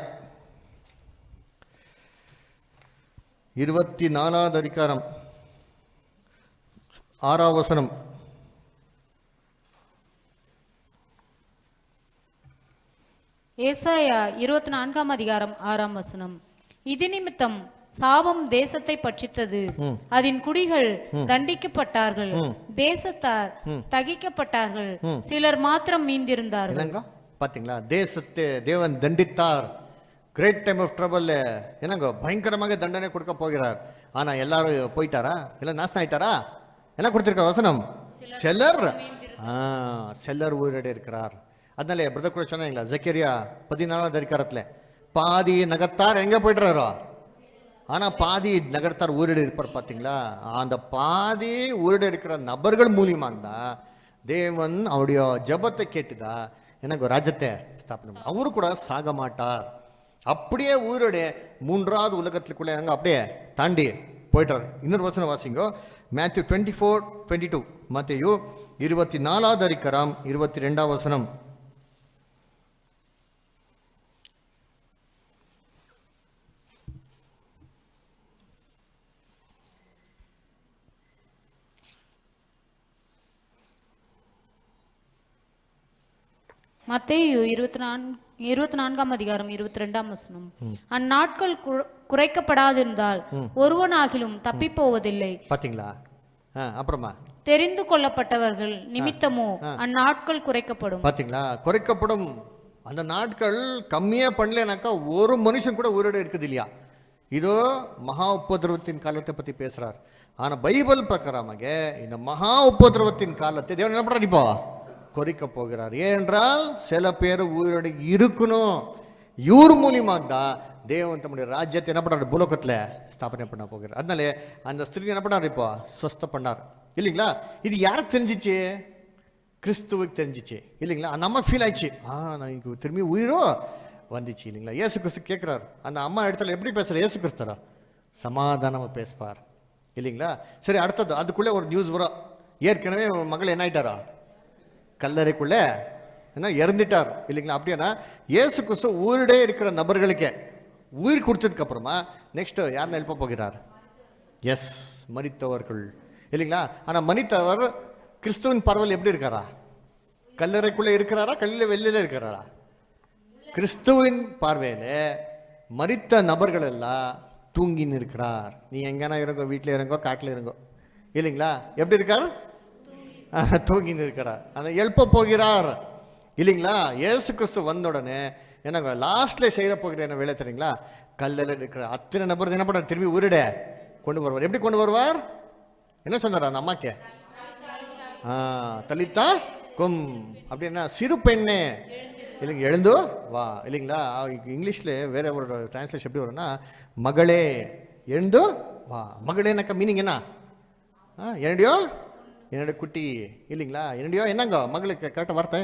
24வது அதிகாரம் 6வது வசனம். ஏசாயா 24ஆம் அதிகாரம் 6ஆம் வசனம். இது நிமித்தம் சாபம் தேசத்தை பட்சித்தது, அதன் குடிகள் தண்டிக்கப்பட்டார்கள், தேசத்தார் தகிக்கப்பட்டார்கள், சிலர் மாத்திரம் மீந்திருந்தார்கள். பாத்தீங்களா? தேசத்தை தேவன் தண்டித்தார், கிரேட் டைம் ஆஃப் ட்ரபிள் என்னங்க பயங்கரமாக தண்டனை கொடுக்க போகிறார். ஆனா எல்லாரும் போயிட்டாரா? எல்லாம் நாசம் ஆயிட்டாரா? என்ன கொடுத்திருக்கார் வசனம்? செல்லர் உயிரோடு இருக்கிறார். அதனால பிரதர் கூட சொன்னாங்களா, ஜக்கரியா 14வது அதிகாரத்துல பாதி நகர்த்தார் எங்க போயிட்டுறாரோ, ஆனா பாதி நகர்த்தார் உயிரோடு இருப்பார். பார்த்தீங்களா? அந்த பாதி உயிரோடு இருக்கிற நபர்கள் மூலியமாக தான் தேவன் அவருடைய ஜபத்தை கேட்டுதா எனக்கு ராஜ்யத்தை ஸ்தாபனம். அவரு கூட சாக மாட்டார். அப்படியே உயிரோட 3வது உலகத்துக்குள்ள எங்க அப்படியே தாண்டி போயிட்டார். இன்னொரு வசனம் வாசிங்கோ, மேத்யூ 24:22. மத்தேயு 24வது அதிகாரம் 22வது வசனம். மத்தேயு 24ஆம் அதிகாரம் 22ஆம் வசனம். அந்நாட்கள் குறைக்கப்படாதிருந்தால் ஒருவனாகிலும் தப்பி போவதில்லை. பாத்தீங்களா? அப்புறமா தெரிந்து கொள்ளப்பட்டவர்கள் நிமித்தமோ அந்நாட்கள் குறைக்கப்படும். பாத்தீங்களா? குறைக்கப்படும். அந்த நாட்கள் கம்மியா பண்ணலனாக்கா ஒரு மனுஷன் கூட உயிரோடு இருக்குது இல்லையா? இதோ மகா உபதிரவத்தின் காலத்தை பத்தி பேசுறார். ஆனா பைபிள் பிரகாரமாக இந்த மகா உபதிரவத்தின் காலத்தை தேவன் என்ன பண்றாரு? இப்போ குறைக்க போகிறார். ஏனென்றால் சில பேர் உயிரோடு இருக்கணும். இவர் மூலியமாக தான் தேவன் தம்முடைய ராஜ்யத்தை என்ன பண்ணார்? பூலோகத்துல ஸ்தாபனை பண்ண போகிறார். அதனால அந்த ஸ்திரீ என்ன பண்ணார்? இப்போ ஸ்வஸ்த பண்ணார் இல்லைங்களா? இது யாருக்கு தெரிஞ்சிச்சு? கிறிஸ்துவுக்கு தெரிஞ்சிச்சு இல்லைங்களா? நமக்கு ஃபீல் ஆயிடுச்சு, நான் இங்கே திரும்பி உயிரோ வந்துச்சு இல்லைங்களா? இயேசு கிறிஸ்து கேட்குறாரு. அந்த அம்மா இடத்துல எப்படி பேசுகிற? இயேசு கிறிஸ்தரா சமாதானமாக பேசுவார் இல்லைங்களா? சரி, அடுத்தது அதுக்குள்ளே ஒரு நியூஸ் வரும். ஏற்கனவே மகள் என்ன ஆயிட்டாரா? கல்லறைக்குள்ள என்ன இறந்துட்டார் இல்லைங்களா? அப்படின்னா இயேசு கிறிஸ்து உயிரோடே இருக்கிற நபர்களுக்கே உயிர் கொடுத்ததுக்கு அப்புறமா நெக்ஸ்ட் யாருன்னு எழுப்ப போகிறார்? எஸ், மரித்தவர்கள் இல்லைங்களா? ஆனா மரித்தவர் கிறிஸ்துவின் பார்வையில் எப்படி இருக்காரா? கல்லறைக்குள்ள இருக்கிறாரா? கல்லில் வெளியில இருக்கிறாரா? கிறிஸ்துவின் பார்வையில மரித்த நபர்கள் எல்லாம் தூங்கின்னு இருக்கிறார். நீ எங்கன்னா இருங்கோ, வீட்டில் இருங்கோ, காட்டில் இருங்கோ இல்லைங்களா? எப்படி இருக்கார்? தூங்கின்னு இருக்கிறார். அதை எழுப்ப போகிறார் இல்லைங்களா? இயேசு கிறிஸ்து வந்த உடனே என்னங்க லாஸ்ட்ல செய்ய போகிற என்ன வேலை தெரியுங்களா? கல்லில் இருக்கிற அத்தனை நபர் என்ன பண்ண திரும்பி உயிரிட கொண்டு வருவார். எப்படி கொண்டு வருவார்? என்ன சொன்னார் அந்த அம்மாக்கே? தலித்தா கும் அப்படின்னா சிறு பெண்ணே இல்லைங்க எழுந்தோ வா இல்லைங்களா? இங்கிலீஷ்ல வேற ஒரு டிரான்ஸ்லேஷன் எப்படி வரும்னா மகளே எழுந்தோ வா. மகளேனாக்கா மீனிங் என்ன? என்னடியோ என்னோட குட்டி இல்லைங்களா? என்னடியோ என்னங்க மகளுக்கு கரெக்டாக வார்த்தை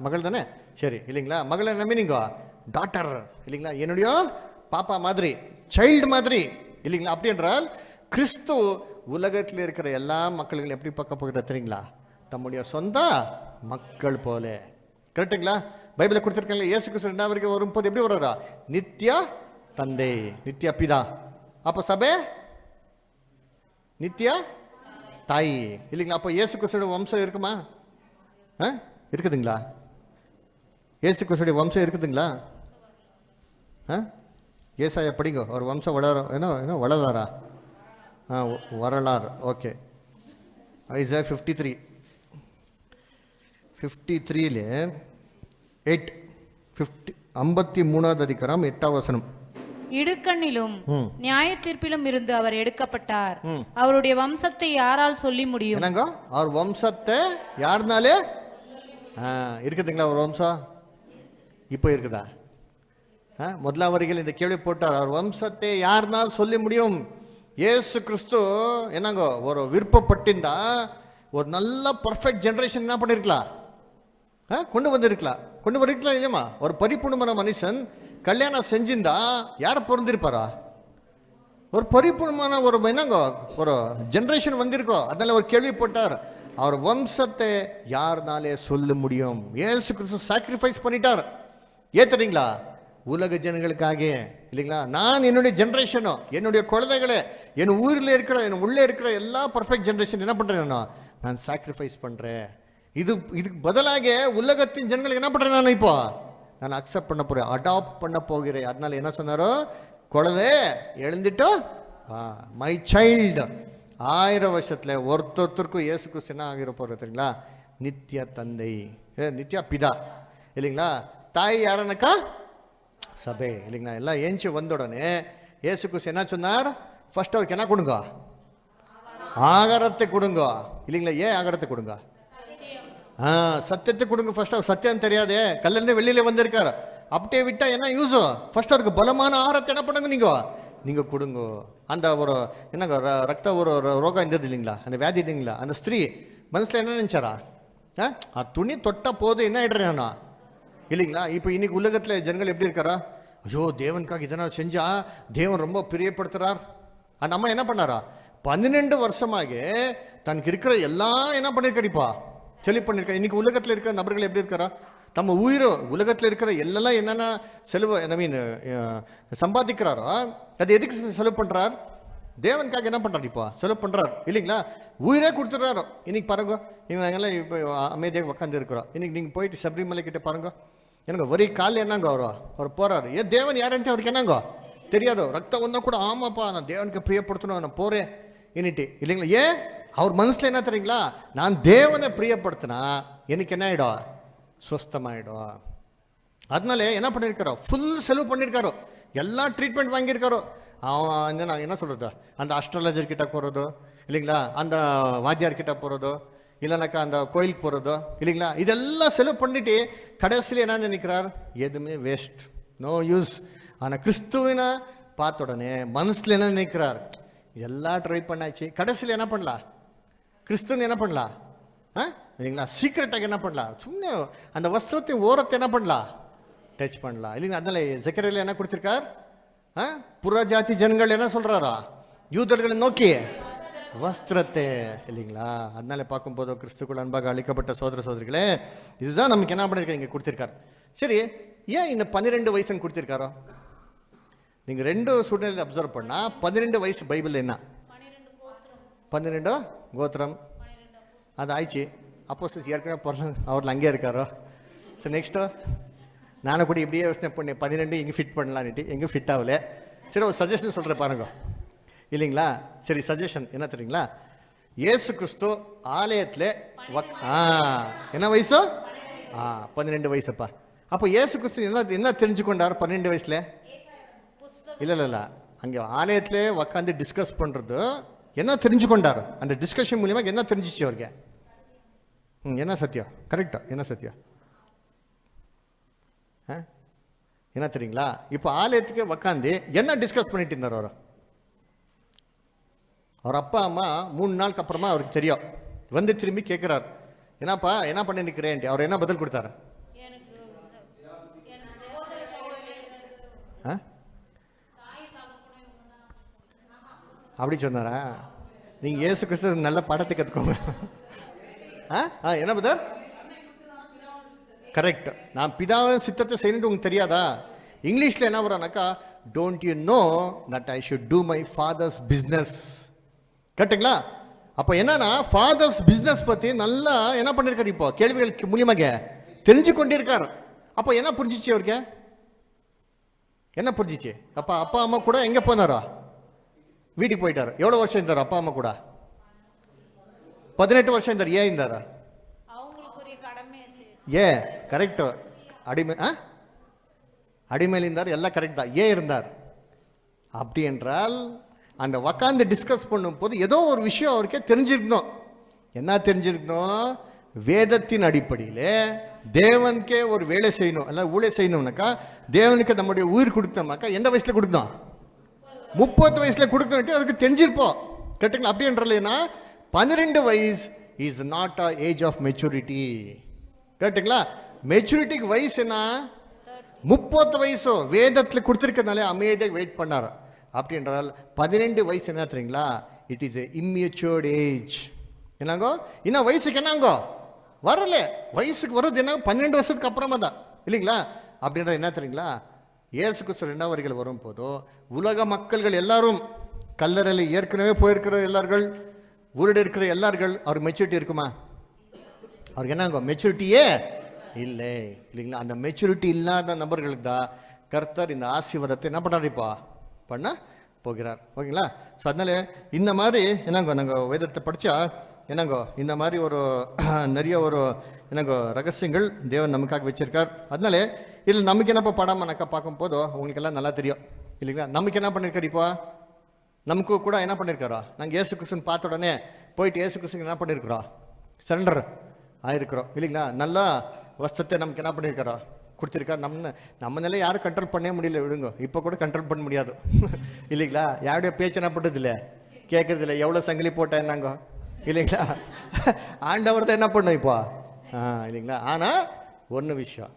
மகள் தானே? சரி இல்லைங்களா? மகள் என்ன மீனிங்கோ? டாட்டர் இல்லைங்களா? என்னுடைய பாப்பா மாதிரி, சைல்டு மாதிரி இல்லைங்களா? அப்படி என்றால் கிறிஸ்து உலகத்தில் இருக்கிற எல்லா மக்களுக்கும் எப்படி பார்க்க போகிற தெரியுங்களா? தம்முடைய சொந்த மக்கள் போல. கரெக்டுங்களா? பைபிளை கொடுத்துருக்காங்க. இயேசு கிறிஸ்து 2வது வரைக்கும் வரும்போது எப்படி வர்றாரா? நித்ய தந்தை, நித்ய பிதா. அப்போ சபை நித்ய தாய் இல்லைங்களா? அப்போ இயேசு கிறிஸ்துவோட வம்சம் இருக்குமா? இருக்குதுங்களா? இயேசு கிறிஸ்துவோட வம்சம் இருக்குதுங்களா? ஏசாயா படிங்க, ஒரு வம்சம் வளர என்ன வளராரா? வரலாறு. ஓகே, ஐசா 53 8 53வது அதிகாரம் 8வது வசனம். இடுக்கண்ணிலும் நியாய தீர்ப்பிலும் இருந்து அவர் எடுக்கப்பட்டார். அவருடைய வம்சத்தை யாரால் சொல்லி முடியும்? என்னங்க அவர் வம்சத்தை யாருனாலே இருக்குதுங்களா? ஒரு வம்சம் இப்போ இருக்குதா? முதலாம் வரிகள் இந்த கேள்வி போட்டார். அவர் வம்சத்தை யாருனால் சொல்லி முடியும்? இயேசு கிறிஸ்து என்னங்க ஒரு விருப்பப்பட்டிருந்தா ஒரு நல்ல பர்ஃபெக்ட் ஜெனரேஷன் என்ன பண்ணிருக்கலாம்? கொண்டு வந்திருக்கலாம் இல்லையம்மா? ஒரு பரிபூர்ணமான மனுஷன் கல்யாணம் செஞ்சிருந்தா யார் பிறந்திருப்பாரா? ஒரு பரிபூர்ணமான ஒரு என்னங்க ஒரு ஜெனரேஷன் வந்திருக்கோ. அதனால ஒரு கேள்வி போட்டார், அவர் வம்சத்தை யாருனாலே சொல்ல முடியும்? இயேசு கிறிஸ்து சாக்ரிஃபைஸ் பண்ணிட்டார். ஏத்துறீங்களா? உலக ஜனங்களுக்காக இல்லைங்களா? நான் என்னுடைய ஜெனரேஷனும் என்னுடைய குழந்தைகளை என் ஊரில் இருக்கிற என் உள்ளே இருக்கிற எல்லா பர்ஃபெக்ட் ஜெனரேஷன் என்ன பண்றேன்? நான் சாக்ரிஃபைஸ் பண்றேன். இதுக்கு பதிலாக உலகத்தின் ஜனங்களுக்கு என்ன பண்றேன்? நான் இப்போ நான் அக்செப்ட் பண்ண போறேன், அடாப்ட் பண்ண போகிறேன். அதனால என்ன சொன்னாரோ? குழந்தை எழுந்துட்டோ மை சைல்டு. 1000 வருஷத்துல ஒருத்தருக்கும் இயேசு கிறிஸ்து என்ன ஆகிற போறது தெரியுங்களா? நித்ய தந்தை, நித்யா பிதா இல்லைங்களா? தாய் யாருன்னாக்கா சபை இல்லைங்களா. எல்லாம் ஏஞ்சி வந்த உடனே இயேசு கிறிஸ்து என்ன சொன்னார்? ஃபர்ஸ்ட் அவருக்கு என்ன கொடுங்க? ஆகாரத்தை கொடுங்க இல்லைங்களா. ஏன் ஆகாரத்தை கொடுங்க? சத்தியத்தை கொடுங்க. ஃபர்ஸ்ட் அவர் சத்தியம் தெரியாதே, கல்லிருந்து வெளியில வந்திருக்காரு. அப்படியே விட்டா என்ன யூஸ்? ஃபர்ஸ்ட் அவருக்கு பலமான ஆகாரத்தை என்ன பண்ணுங்க நீங்க கொடுங்க. அந்த ஒரு என்னங்க ரத்த ஒரு ரோகம் இருந்தது இல்லைங்களா, அந்த வியாதி இல்லைங்களா, அந்த ஸ்திரீ மனசுல என்ன நினைச்சாரா? துணி தொட்டா போதும் என்ன ஆயிடுறேன்னா இல்லைங்களா. இப்போ இன்னைக்கு உலகத்துல ஜனங்கள் எப்படி இருக்காரா? ஐயோ தேவனுக்காக இதனால் செஞ்சா தேவன் ரொம்ப பிரியப்படுத்துறார். அந்த அம்மா என்ன பண்ணாரா? 12 வருஷமாக தனக்கு இருக்கிற எல்லாம் என்ன பண்ணிருக்காருப்பா செலவு பண்ணிருக்கா. இன்னைக்கு உலகத்தில் இருக்கிற நபர்கள் எப்படி இருக்காரா? தம்ம உயிரோ உலகத்தில் இருக்கிற எல்லாம் என்னென்ன செலவு ஐ மீன் சம்பாதிக்கிறாரோ அது எதுக்கு செலவு பண்றார்? தேவனுக்காக என்ன பண்றாரு? இப்போ செலவு பண்றாரு இல்லைங்களா. உயிரே கொடுத்துட்றாரோ. இன்னைக்கு பாருங்க, நாங்கெல்லாம் இப்போ அமைதியாக உட்காந்து இருக்கிறோம். இன்னைக்கு நீங்கள் போயிட்டு சபரிமலை கிட்ட பாருங்க, எனக்கு ஒரே கால் என்னங்க அவர் போறாரு. ஏன் தேவன் யாருன்ட்டு அவருக்கு என்னங்கோ தெரியாதோ. ரத்தம் வந்தா கூட ஆமாப்பா நான் தேவனுக்கு பிரியப்படுத்தணும் நான் போறேன் இன்னிட்டு இல்லைங்களா. ஏன் அவர் மனசுல என்ன தெரியுங்களா, நான் தேவனை பிரியப்படுத்தினா எனக்கு என்ன ஆயிடும்? சுஸ்தமாயிடும். அதனால என்ன பண்ணியிருக்காரோ, ஃபுல் செலவு பண்ணியிருக்காரோ, எல்லா ட்ரீட்மெண்ட் வாங்கியிருக்காரோ. அவன் என்ன சொல்றது, அந்த அஸ்ட்ராலஜர் கிட்ட போறதோ இல்லைங்களா, அந்த வாத்தியார் கிட்ட போறதோ இல்லைனாக்கா அந்த கோயிலுக்கு போறதோ இல்லைங்களா, இதெல்லாம் செலவு பண்ணிட்டு கடைசியில் என்ன நினைக்கிறார்? எதுவுமே வேஸ்ட், நோ யூஸ். ஆனால் கிறிஸ்துவின பார்த்த உடனே மனசுல என்ன நினைக்கிறார்? எல்லாம் ட்ரை பண்ணாச்சு, கடைசியில் என்ன பண்ணலாம்? கிறிஸ்துவன் என்ன பண்ணலாம் இல்லைங்களா, சீக்கிரட்டாக என்ன பண்ணலாம்? சும்மா அந்த வஸ்திரத்தின் ஓரத்தை என்ன பண்ணலாம்? டச் பண்ணலாம் இல்லைங்களா. அதனால ஜக்கரியால என்ன கொடுத்திருக்கார்? புறஜாதி ஜனங்கள் என்ன சொல்றாரா? யூதர்களை நோக்கி வஸ்திரத்தை இல்லைங்களா. அதனால பார்க்கும்போது கிறிஸ்துக்குள் அன்பாக அளிக்கப்பட்ட சோதர சோதரிகளே, இதுதான் நமக்கு என்ன பண்ணிருக்காரு இங்கே கொடுத்திருக்காரு. சரி, ஏன் இந்த 12 வயசுன்னு கொடுத்திருக்காரோ? நீங்க 2 சூழ்நிலை அப்சர்வ் பண்ணா 12 வயசு பைபிள் என்ன? 12 கோத்திரம் அது ஆயிடுச்சு. அப்போ ஏற்கனவே பிறந்த அவரில் அங்கே இருக்காரோ. சரி, நெக்ஸ்ட்டோ நானும் கூட இப்படியே யோசனை பண்ணேன், 12 எங்கே ஃபிட் பண்ணலான்ட்டு, எங்கே ஃபிட் ஆகல. சரி, ஒரு சஜஷன் சொல்கிறேன் பாருங்க இல்லைங்களா. சரி, சஜஷன் என்ன தெரியுங்களா, இயேசு கிறிஸ்து ஆலயத்தில் என்ன வயசோ? 12 வயசுப்பா. அப்போ இயேசு கிறிஸ்து என்ன தெரிஞ்சுக்கொண்டார் 12 வயசுல? இல்லை அங்கே ஆலயத்தில் உக்காந்து டிஸ்கஸ் பண்ணுறது என்ன தெரிஞ்சுக்கொண்டார்? அந்த டிஸ்கஷன் மூலியமாக என்ன தெரிஞ்சிச்சு அவருக்கு? என்ன சத்தியம்? கரெக்டா? என்ன சத்தியம் என்ன தெரியுங்களா? இப்போ ஆலயத்துக்கு உக்காந்து என்ன டிஸ்கஸ் பண்ணிட்டு இருந்தார் அவர் அப்பா அம்மா 3 நாளுக்கு அப்புறமா அவருக்கு தெரியும். வந்து திரும்பி கேட்குறார், என்னப்பா என்ன பண்ணி நிற்கிறேன்ட்டு. அவர் என்ன பதில் கொடுத்தாரு? அப்படி சொன்னாரா? நீங்க இயேசு கிறிஸ்து நல்ல படத்தை கற்றுக்கோங்க. என்ன பதர்? கரெக்ட். நான் பிதாவின் சித்தத்தை செய்யணும்னு உங்களுக்கு தெரியாதா? இங்கிலீஷ்ல என்ன வரானாக்கா, don't you know that I should do my father's business. கரெக்டுங்களா? அப்போ என்னன்னா ஃபாதர்ஸ் பிஸ்னஸ் பற்றி நல்லா என்ன பண்ணிருக்காரு, இப்போ கேள்விகளுக்கு மூலியமாக தெரிஞ்சு கொண்டிருக்காரு. அப்போ என்ன புரிஞ்சிச்சு அவருக்கு? என்ன புரிஞ்சிச்சு? அப்பா அப்பா அம்மா கூட எங்கே போனாரோ? வீட்டுக்கு போயிட்டாரு. எவ்வளோ வருஷம் இருந்தார் அப்பா அம்மா கூட? 18 வருஷம் இருந்தார். ஏன் இருந்தாரா? ஏன்? கரெக்ட். அடிமையில் இருந்தார், எல்லாம் கரெக்ட் தான். ஏன் இருந்தார்? அப்படி என்றால் அந்த உக்காந்து டிஸ்கஸ் பண்ணும் போது ஏதோ ஒரு விஷயம் அவருக்கே தெரிஞ்சிருக்கணும். என்ன தெரிஞ்சிருக்கணும்? வேதத்தின் அடிப்படையில் தேவனுக்கே ஒரு வேலை செய்யணும், அல்ல ஊழியம் செய்யணும்னாக்கா தேவனுக்கு நம்முடைய உயிர் கொடுத்தோம்னாக்கா எந்த வயசுல கொடுத்தோம்? 30 வயசுல கொடுக்கணும். அதுக்கு தெரிஞ்சிருப்போம். கரெக்டுங்களா? அப்படி என்றாலேனா 12 வயசு is not a age of maturity. கரெக்டுங்களா? மெச்சூரிட்டிக்கு வயசு என்ன? 30 வயசோ வேதத்தில் கொடுத்துருக்கனாலே அமைதியாக வெயிட் பண்ணார். அப்படி என்றால் 12 வயசு என்ன தெரியுங்களா? It is a immatured age. என்னங்கோ இன்னும் வயசுக்கு என்னங்கோ வரல. வயசுக்கு வர்றது என்ன 12 வருஷத்துக்கு அப்புறமா தான் இல்லைங்களா? அப்படின்ற என்ன தெரியுங்களா? இயேசு கிறிஸ்து 2ஆம் வருகையில் வரும் போதோ உலக மக்கள்கள் எல்லாரும் கல்லறையில் ஏற்கனவே போயிருக்கிற எல்லார்கள், ஊரில் இருக்கிற எல்லார்கள், அவருக்கு மெச்சூரிட்டி இருக்குமா? அவருக்கு என்னங்கோ மெச்சூரிட்டியே இல்லை இல்லைங்களா? அந்த மெச்சூரிட்டி இல்லாத நபர்களுக்கு தான் கர்த்தர் இந்த ஆசீர்வாதத்தை என்ன பண்ணார் இப்போ பண்ண போகிறார். ஓகேங்களா? ஸோ அதனால இந்த மாதிரி என்னங்கோ நாங்கள் வேதத்தை படித்தா என்னங்கோ இந்த மாதிரி ஒரு நிறைய ஒரு என்னங்கோ ரகசியங்கள் தேவன் நமக்காக வச்சிருக்கார். அதனால இல்லை நமக்கு என்னப்பா படமானாக்கா பார்க்கும்போது உங்களுக்கெல்லாம் நல்லா தெரியும் இல்லைங்களா. நமக்கு என்ன பண்ணியிருக்காரு இப்போ, நமக்கு கூட என்ன பண்ணியிருக்காரோ, நாங்கள் ஏசு கிறிஸ்துன்னு பார்த்த உடனே போயிட்டு ஏசு கிறிஸ்துக்கு என்ன பண்ணியிருக்கிறோம், சரண்டர் ஆயிருக்கிறோம் இல்லைங்களா. நல்லா வஸ்திரத்தை நமக்கு என்ன பண்ணியிருக்காரோ கொடுத்துருக்காரு. நம்ம நிலை யாரும் கண்ட்ரோல் பண்ணவே முடியல, விடுங்க. இப்போ கூட கண்ட்ரோல் பண்ண முடியாது இல்லைங்களா. யாருடைய பேச்சு என்ன பண்ணுறது இல்லை, கேட்கறது இல்லை. எவ்வளோ சங்கிலி போட்டேன் என்னங்க இல்லைங்களா. ஆண்டவர் தான் என்ன பண்ணும் இப்போ இல்லைங்களா. ஆனால் ஒன்று விஷயம்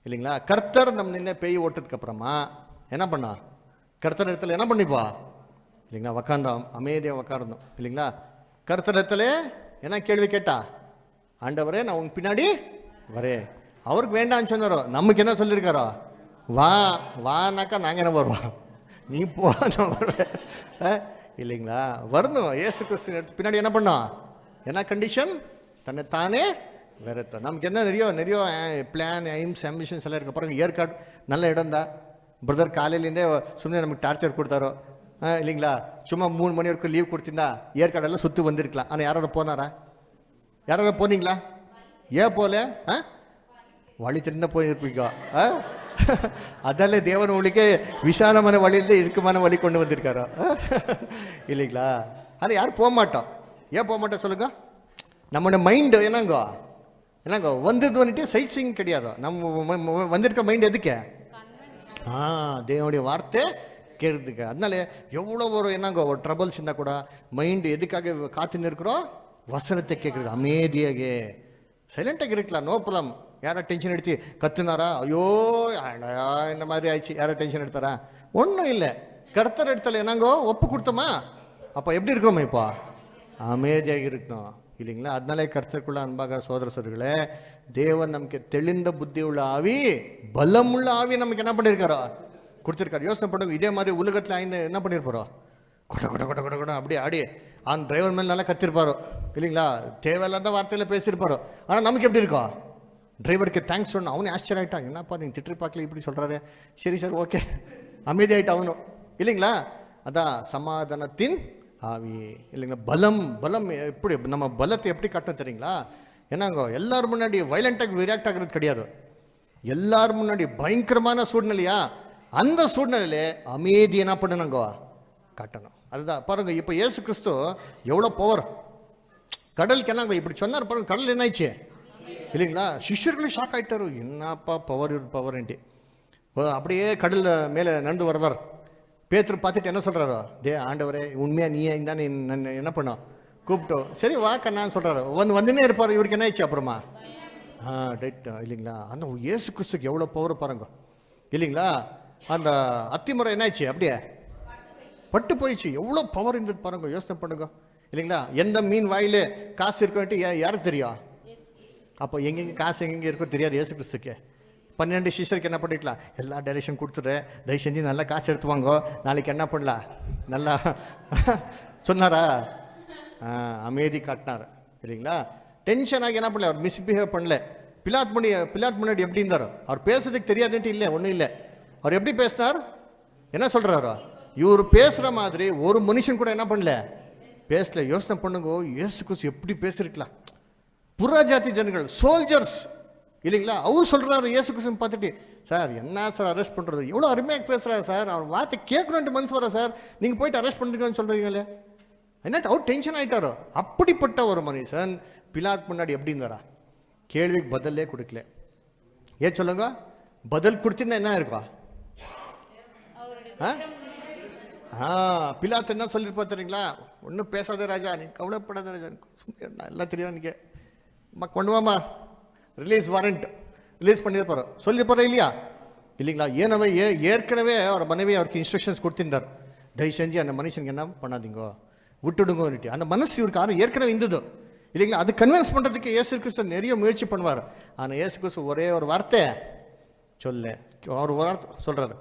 இல்லைங்களா, கர்த்தர் நம்ம நின்று பேய் ஓட்டதுக்கு அப்புறமா என்ன பண்ணா, கர்த்தர் இடத்துல என்ன பண்ணிப்பா இல்லைங்களா, உக்காந்தோம், அமைதியாக உக்காரணும் இல்லைங்களா. கர்த்தர் இடத்துல என்ன கேள்வி கேட்டா, ஆண்டவரே நான் உங்க பின்னாடி வரேன். அவருக்கு வேண்டாம்னு சொன்னாரோ, நமக்கு என்ன சொல்லியிருக்காரோ, வா வானாக்கா நாங்கள் என்ன வருவோம், நீ போ நான் வருவேன் இல்லைங்களா. வரணும். ஏசு கிறிஸ்து எடுத்து பின்னாடி என்ன பண்ணோம், என்ன கண்டிஷன், தன்னை தானே வெறுத்தோம். நமக்கு என்ன நிறைய பிளான், எய்ம்ஸ், ஆம்பிஷன்ஸ் எல்லாம் இருக்க பாருங்க. ஏற்காடு நல்ல இடம் தான். பிரதர் காலையிலேருந்தே சும்மா நமக்கு டார்ச்சர் கொடுத்தாரோ இல்லைங்களா. சும்மா 3 மணி வரைக்கும் லீவ் கொடுத்திருந்தா ஏற்காடெல்லாம் சுற்றி வந்திருக்கலாம். ஆனால் யாராவது போனாரா, யாராவது போனீங்களா, ஏன் போல வழி தெரிந்த போயிருப்பீங்க. அதெல்லாம் தேவன் உங்களுக்கு விசாலமான வழியில இருக்குமான வழி கொண்டு வந்திருக்காரோ இல்லைங்களா. ஆனால் யாரும் போக மாட்டோம். ஏன் போக மாட்டோம் சொல்லுங்க. நம்மளோட மைண்டு என்னங்கோ வந்தது வந்துட்டு சைட் சீயிங் கிடையாது. நம்ம வந்திருக்க மைண்ட் எதுக்கு, தேவனுடைய வார்த்தை கேட்குறதுக்கு. அதனால எவ்வளோ ஒரு ஒரு ட்ரபிள்ஸ் இருந்தால் கூட மைண்டு எதுக்காக காத்துன்னு இருக்கிறோம், வசனத்தை கேட்குறது. அமைதியாக சைலண்டாக இருக்கலாம், நோ ப்ராப்ளம். யாரா டென்ஷன் எடுத்து கத்துனாரா, ஐயோ இந்த மாதிரி ஆயிடுச்சு, யாரா டென்ஷன் எடுத்தாரா, ஒன்றும் இல்லை. கர்த்தர் இடத்துல என்னங்கோ ஒப்பு கொடுத்தோமா, அப்போ எப்படி இருக்கோமா, இப்போ அமைதியாக இருக்கணும் இல்லைங்களா. அதனாலே கர்த்தருக்குள்ள அன்பாக சோதர சோதரிகளே, தேவன் நமக்கு தெளிந்த புத்தி உள்ள ஆவி, பலமுள்ள ஆவி நமக்கு என்ன பண்ணியிருக்காரோ கொடுத்துருக்காரு. யோசனை பண்ணுங்க, இதே மாதிரி உலகத்தில் ஆய்ந்து என்ன பண்ணியிருப்பாரோ, கொட கொட கொட கொட கொட அப்படியே ஆடி அந்த டிரைவர் மேலே நல்லா கத்திருப்பாரோ இல்லைங்களா. தேவையில்லாத வார்த்தையில் பேசியிருப்பாரோ. ஆனால் நமக்கு எப்படி இருக்கோ, டிரைவருக்கு தேங்க்ஸ் சொன்னோம், அவனே ஆச்சரிய ஆகிட்டான், என்னப்பா நீங்கள் திட்டு பார்க்கல இப்படி சொல்கிறாரு, சரி சார் ஓகே, அமைதி ஆகிட்டு அவனும் இல்லைங்களா. அதான் சமாதானத்தின் ஆவி இல்லைங்களா. பலம் எப்படி, நம்ம பலத்தை எப்படி காட்டணும் தெரியுங்களா. என்னங்கோ எல்லாரும் முன்னாடி வைலண்டாக ரியாக்ட் ஆகிறது கிடையாது. எல்லாரும் முன்னாடி பயங்கரமான சூழ்நிலையா, அந்த சூழ்நிலையிலே அமைதி என்ன பண்ணணுங்கோ காட்டணும். அதுதான் பாருங்க. இப்போ இயேசு கிறிஸ்து எவ்வளோ பவர், கடலுக்கு என்னங்க இப்படி சொன்னார் பாருங்க, கடல் என்ன ஆயிடுச்சு இல்லைங்களா. சிஷ்யர்களும் ஷாக் ஆகிட்டாரு, என்னப்பா பவர்ன்ட்டு. அப்படியே கடலில் மேலே நடந்து வருவார். பேத்துரு பார்த்துட்டு என்ன சொல்கிறாரோ, ஆண்டவரே உண்மையாக நீ தானே என்ன பண்ணோம் கூப்பிட்டோம், சரி வாக்கண்ணான்னு சொல்கிறாரு. வந்துனே இருப்பார். இவருக்கு என்ன ஆயிடுச்சு அப்புறமா ரைட் இல்லைங்களா. அந்த இயேசு கிறிஸ்துக்கு எவ்வளோ பவர் பாருங்க இல்லைங்களா. அந்த அத்திமரம் என்ன ஆயிடுச்சு, அப்படியே பட்டு போயிடுச்சு. எவ்வளோ பவர் இருந்தது பாருங்க, யோசனை பண்ணுங்க இல்லைங்களா. எந்த மீன் வாயிலே காசு இருக்கன்ட்டு யாருக்கு தெரியும். அப்போ எங்கெங்கே காசு எங்கெங்கே இருக்கோ தெரியாது இயேசு கிறிஸ்துக்கு. 12 சிஷ்யருக்கு என்ன பண்ணிக்கலாம், எல்லா டைரெக்ஷன் கொடுத்துட்டு தயவு செஞ்சு நல்லா காசு எடுத்து வாங்கோ, நாளைக்கு என்ன பண்ணலாம் நல்லா சொன்னாரா, அமைதி காட்டினார் இல்லைங்களா. டென்ஷன் ஆகி என்ன பண்ணல, அவர் மிஸ்பிஹேவ் பண்ணல. பிலாத் முன்னாடி எப்படி இருந்தாரோ, அவர் பேசுறதுக்கு தெரியாதுன்ட்டு இல்லை, ஒன்றும் இல்லை. அவர் எப்படி பேசினார், என்ன சொல்கிறாரோ, இவர் பேசுகிற மாதிரி ஒரு மனுஷன் கூட என்ன பண்ணல பேசல. யோசனை பண்ணுங்க, இயேசு கிறிஸ்து எப்படி பேசிருக்கலாம். புற ஜாதி ஜனங்கள், சோல்ஜர்ஸ் இல்லைங்களா. அவர் சொல்கிறாரு இயேசு கிறிஸ்து பார்த்துட்டு, சார் என்ன சார் அரெஸ்ட் பண்ணுறது, எவ்வளோ அருமையாக பேசுகிறாரு சார், அவர் வார்த்தை கேட்கணுன்ட்டு மனசு வர சார், நீங்கள் போயிட்டு அரெஸ்ட் பண்ணுறீங்கன்னு சொல்கிறீங்களே. என்ன அவர் டென்ஷன் ஆகிட்டாரோ. அப்படிப்பட்ட ஒரு மனுஷன் பிலாத் முன்னாடி எப்படி இருந்தாரா, கேள்விக்கு பதிலே கொடுக்கல. ஏன் சொல்லுங்க, பதில் கொடுத்தீங்கன்னா என்ன இருக்கா. பிலாத் என்ன சொல்லியிருப்பா தெரியுங்களா, ஒன்றும் பேசாத ராஜா, நீ கவலைப்படாத ராஜா, எல்லாம் தெரியும், நீங்கள் கொண்டு வாமா ரிலீஸ் வாரண்ட் ரிலீஸ் பண்ணியிருப்பார், சொல்லியிருப்பார் இல்லையா இல்லைங்களா. ஏற்கனவே அவர் மனைவி அவருக்கு இன்ஸ்ட்ரக்ஷன்ஸ் கொடுத்திருந்தார், தயவு செஞ்சு அந்த மனுஷனுக்கு என்ன பண்ணாதீங்கோ, விட்டுடுங்கன்னுட்டு. அந்த மனசு இவருக்கு ஏற்கனவே இருந்தது இல்லைங்களா. அது கன்வின்ஸ் பண்ணுறதுக்கு இயேசு கிறிஸ்து நிறைய முயற்சி பண்ணுவார். ஆனால் இயேசு கிறிஸ்து ஒரே ஒரு வார்த்தை அவர் வார்த்தை சொல்கிறாரு,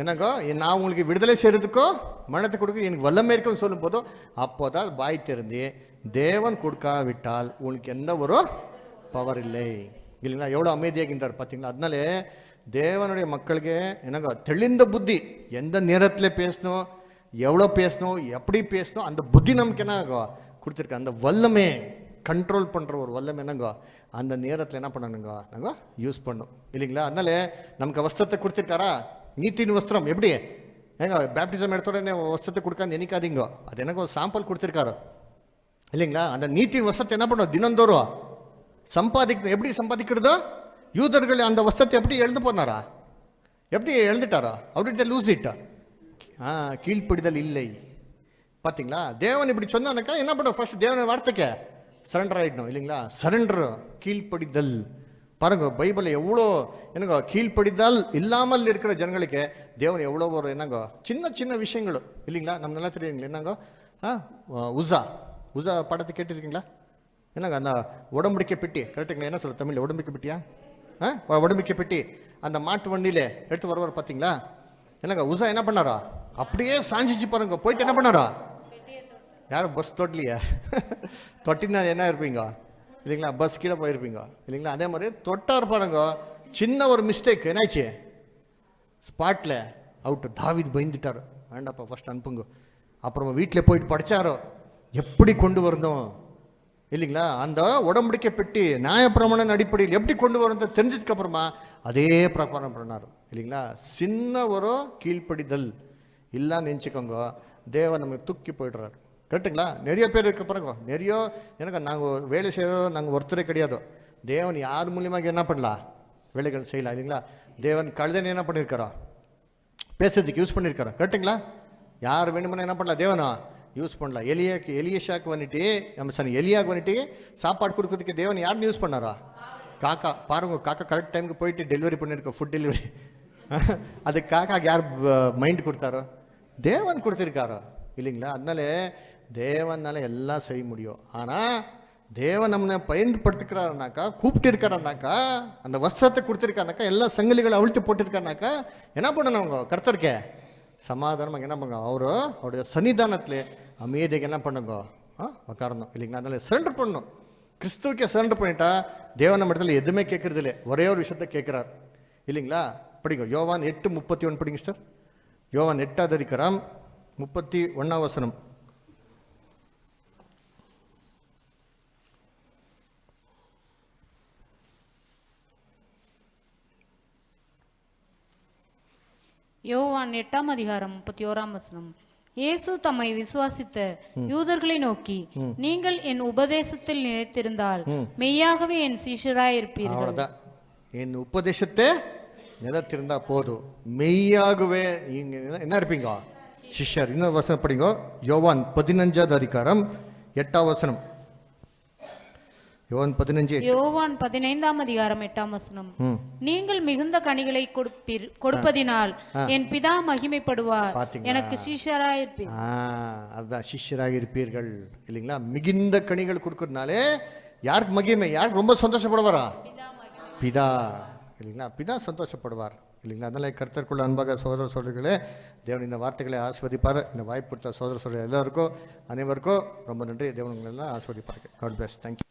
என்னங்கோ நான் உங்களுக்கு விடுதலை செய்கிறதுக்கோ மனத்தை கொடுக்க எனக்கு வல்லமை இருக்குன்னு சொல்லும் போதோ அப்போ தான் பாய் திறந்து, தேவன் கொடுக்காவிட்டால் உங்களுக்கு எந்த ஒரு பவர் இல்லை இல்லைங்களா. எவ்வளோ அமைதியாகின்றார் பார்த்தீங்களா. அதனாலே தேவனுடைய மக்களுக்கு என்னங்க தெளிந்த புத்தி, எந்த நேரத்தில் பேசணும், எவ்வளோ பேசணும், எப்படி பேசணும், அந்த புத்தி நமக்கு என்ன கொடுத்துருக்கு. அந்த வல்லமே கண்ட்ரோல் பண்ணுற ஒரு வல்லமை என்னங்கோ அந்த நேரத்தில் என்ன பண்ணணுங்க நாங்கள் யூஸ் பண்ணோம் இல்லைங்களா. அதனால நமக்கு வஸ்திரத்தை கொடுத்துருக்காரா, நீத்தின் வஸ்திரம். எப்படி ஏங்க பேப்டிசம் எடுத்த உடனே வஸ்திரத்தை கொடுக்காது நினைக்காதீங்க, அது எனக்கு ஒரு சாம்பிள் கொடுத்துருக்காரு இல்லைங்களா. அந்த நீத்தின் வஸ்திரத்தை என்ன பண்ணுவோம் தினந்தோறும் சம்பாதிக்கணும். எப்படி சம்பாதிக்கிறதோ, யூதர்கள் அந்த வஸ்திரத்தை எப்படி எழுந்து போனாரா, எப்படி எழுந்துட்டாரா, அப்படி லூஸ் இட்டா கீழ்ப்பிடிதல் இல்லை. பார்த்தீங்களா, தேவன் இப்படி சொன்னாக்கா என்ன பண்ணும், ஃபர்ஸ்ட் தேவன் வார்த்தைக்கு சரண்டர் ஆகிடணும் இல்லைங்களா. சரண்டர், கீழ்ப்படிதல். பாருங்க பைபிள் எவ்வளோ என்னங்க கீழ்ப்படிதல் இல்லாமல் இருக்கிற ஜனங்களுக்கு தேவன் எவ்வளோ ஒரு என்னங்க சின்ன சின்ன விஷயங்களும் இல்லைங்களா. நம்ம நல்லா தெரியுங்களா என்னங்க உசா படத்தை கேட்டிருக்கீங்களா என்னங்க, அந்த உடம்படிக்கை பெட்டி கரெக்டுங்களா, என்ன சொல்ல தமிழில் உடம்பிக்கை பெட்டியா, உடம்பிக்கை பெட்டி அந்த மாட்டு வண்டியில எடுத்து வருவார் பார்த்தீங்களா. என்னங்க உசா என்ன பண்ணாரா, அப்படியே சாஞ்சிச்சு பாருங்க, போயிட்டு என்ன பண்ணாரா, யாரும் பஸ் தொட்டலையா, தொட்டினா என்ன இருப்பீங்க இல்லைங்களா, பஸ் கீழே போயிருப்பீங்க இல்லைங்களா. அதே மாதிரி தொட்டார் பாருங்க, சின்ன ஒரு மிஸ்டேக் என்னாச்சு, ஸ்பாட்டில் அவுட்டு. தாவீது பயந்துட்டார், வேண்டாப்பா ஃபர்ஸ்ட் அனுப்புங்க. அப்புறமா வீட்டில் போயிட்டு படித்தாரோ எப்படி கொண்டு வரணும் இல்லைங்களா. அந்த உடம்படிக்கை பெட்டி நியாயப்பிரமாண அடிப்படையில் எப்படி கொண்டு வரணும் தெரிஞ்சதுக்கு அப்புறமா அதே பிரகாரம் பண்ணார் இல்லைங்களா. சின்ன ஒரு கீழ்ப்படிதல் இல்லைன்னு நினச்சிக்கோங்க, தேவன் நமக்கு தூக்கி போய்டுறாரு. கரெக்டுங்களா. நிறைய பேர் இருக்க பாருங்க, நிறைய எனக்கு நாங்கள் வேலை செய்யறோம், நாங்கள் ஒருத்தரே கிடையாது. தேவன் யார் மூலியமாக என்ன பண்ணலாம், வேலைகள் செய்யலாம் இல்லைங்களா. தேவன் கழுதனை என்ன பண்ணியிருக்காரோ பேசுறதுக்கு யூஸ் பண்ணியிருக்காரோ. கரெக்டுங்களா. யார் வேணுமென்னா என்ன பண்ணலாம், தேவனா யூஸ் பண்ணலாம். எலியஷாக்கு வந்துட்டு எலியாவுக்கு வந்துட்டு சாப்பாடு கொடுக்கறதுக்கு தேவன் யாருன்னு யூஸ் பண்ணாரா, காக்கா. பாருங்க காக்கா கரெக்ட் டைமுக்கு போயிட்டு டெலிவரி பண்ணியிருக்கோம், ஃபுட் டெலிவரி. அது காக்காக்கு யார் மைண்ட் கொடுத்தாரோ, தேவன் கொடுத்துருக்காரோ இல்லைங்களா. அதனால தேவனால எல்லாம் செய்ய முடியும். ஆனால் தேவன் நம்மளை பயன்படுத்திக்கிறாருனாக்கா, கூப்பிட்டு இருக்காருனாக்கா, அந்த வஸ்திரத்தை கொடுத்துருக்காருனாக்கா, எல்லா சங்கிலிகளை அவிழ்த்து போட்டிருக்காருனாக்கா என்ன பண்ணணும், அவங்க கர்த்தருக்கே சமாதானமாக என்ன பண்ணுங்க, அவருடைய சன்னிதானத்தில் அமைதிக்கு என்ன பண்ணுங்க உட்காரணும் இல்லைங்களா. அதனால சரண்டர் பண்ணணும், கிறிஸ்துவுக்கே சரண்டர் பண்ணிட்டா தேவன் நம்ம இடத்துல எதுவுமே கேட்கறது இல்லை, ஒரே ஒரு விஷயத்த கேட்குறாரு இல்லைங்களா. படிங்க யோவான் 8:31 படிங்க சார். யோவான் 8:31 யோவான் 8:31. இயேசு தம்மை விசுவாசித்த யூதர்களை நோக்கி, நீங்கள் என் உபதேசத்தில் நிலைத்திருந்தால் மெய்யாகவே என் சீஷராய் இருப்பீர்கள். என் உபதேசத்தை நிலைத்திருந்தா போதும், மெய்யாகவே நீங்க என்ன இருப்பீங்க, சிஷ்யர். இன்னொரு வசனம் படிங்க, யோவான் 15:8. யோவான் 15:8. நீங்கள் மிகுந்த கனிகளை கொடுப்பதினால் என் பிதா மகிமைப்படுவார், எனக்கு சிஷ்யராய் இருப்பீர்கள். அதுதான் சிஷ்யராக இருப்பீர்கள் இல்லைங்களா. மிகுந்த கனிகள் கொடுக்கறதுனாலே யாருக்கு மகிமை, யாருக்கு ரொம்ப சந்தோஷப்படுவாரா, பிதா இல்லைங்களா. பிதா சந்தோஷப்படுவார் இல்லைங்களா. அதனால கர்த்தருக்குள்ள அன்பாக சகோதர சகோதரிகளே, தேவன் இந்த வார்த்தைகளை ஆஸ்வதிப்பார். இந்த வாய்ப்பு கொடுத்த சகோதர சகோதரி எல்லாருக்கும் அனைவருக்கும் ரொம்ப நன்றி. தேவன் எல்லாம் ஆஸ்வதிப்பார்கள். God plus. தேங்க்யூ.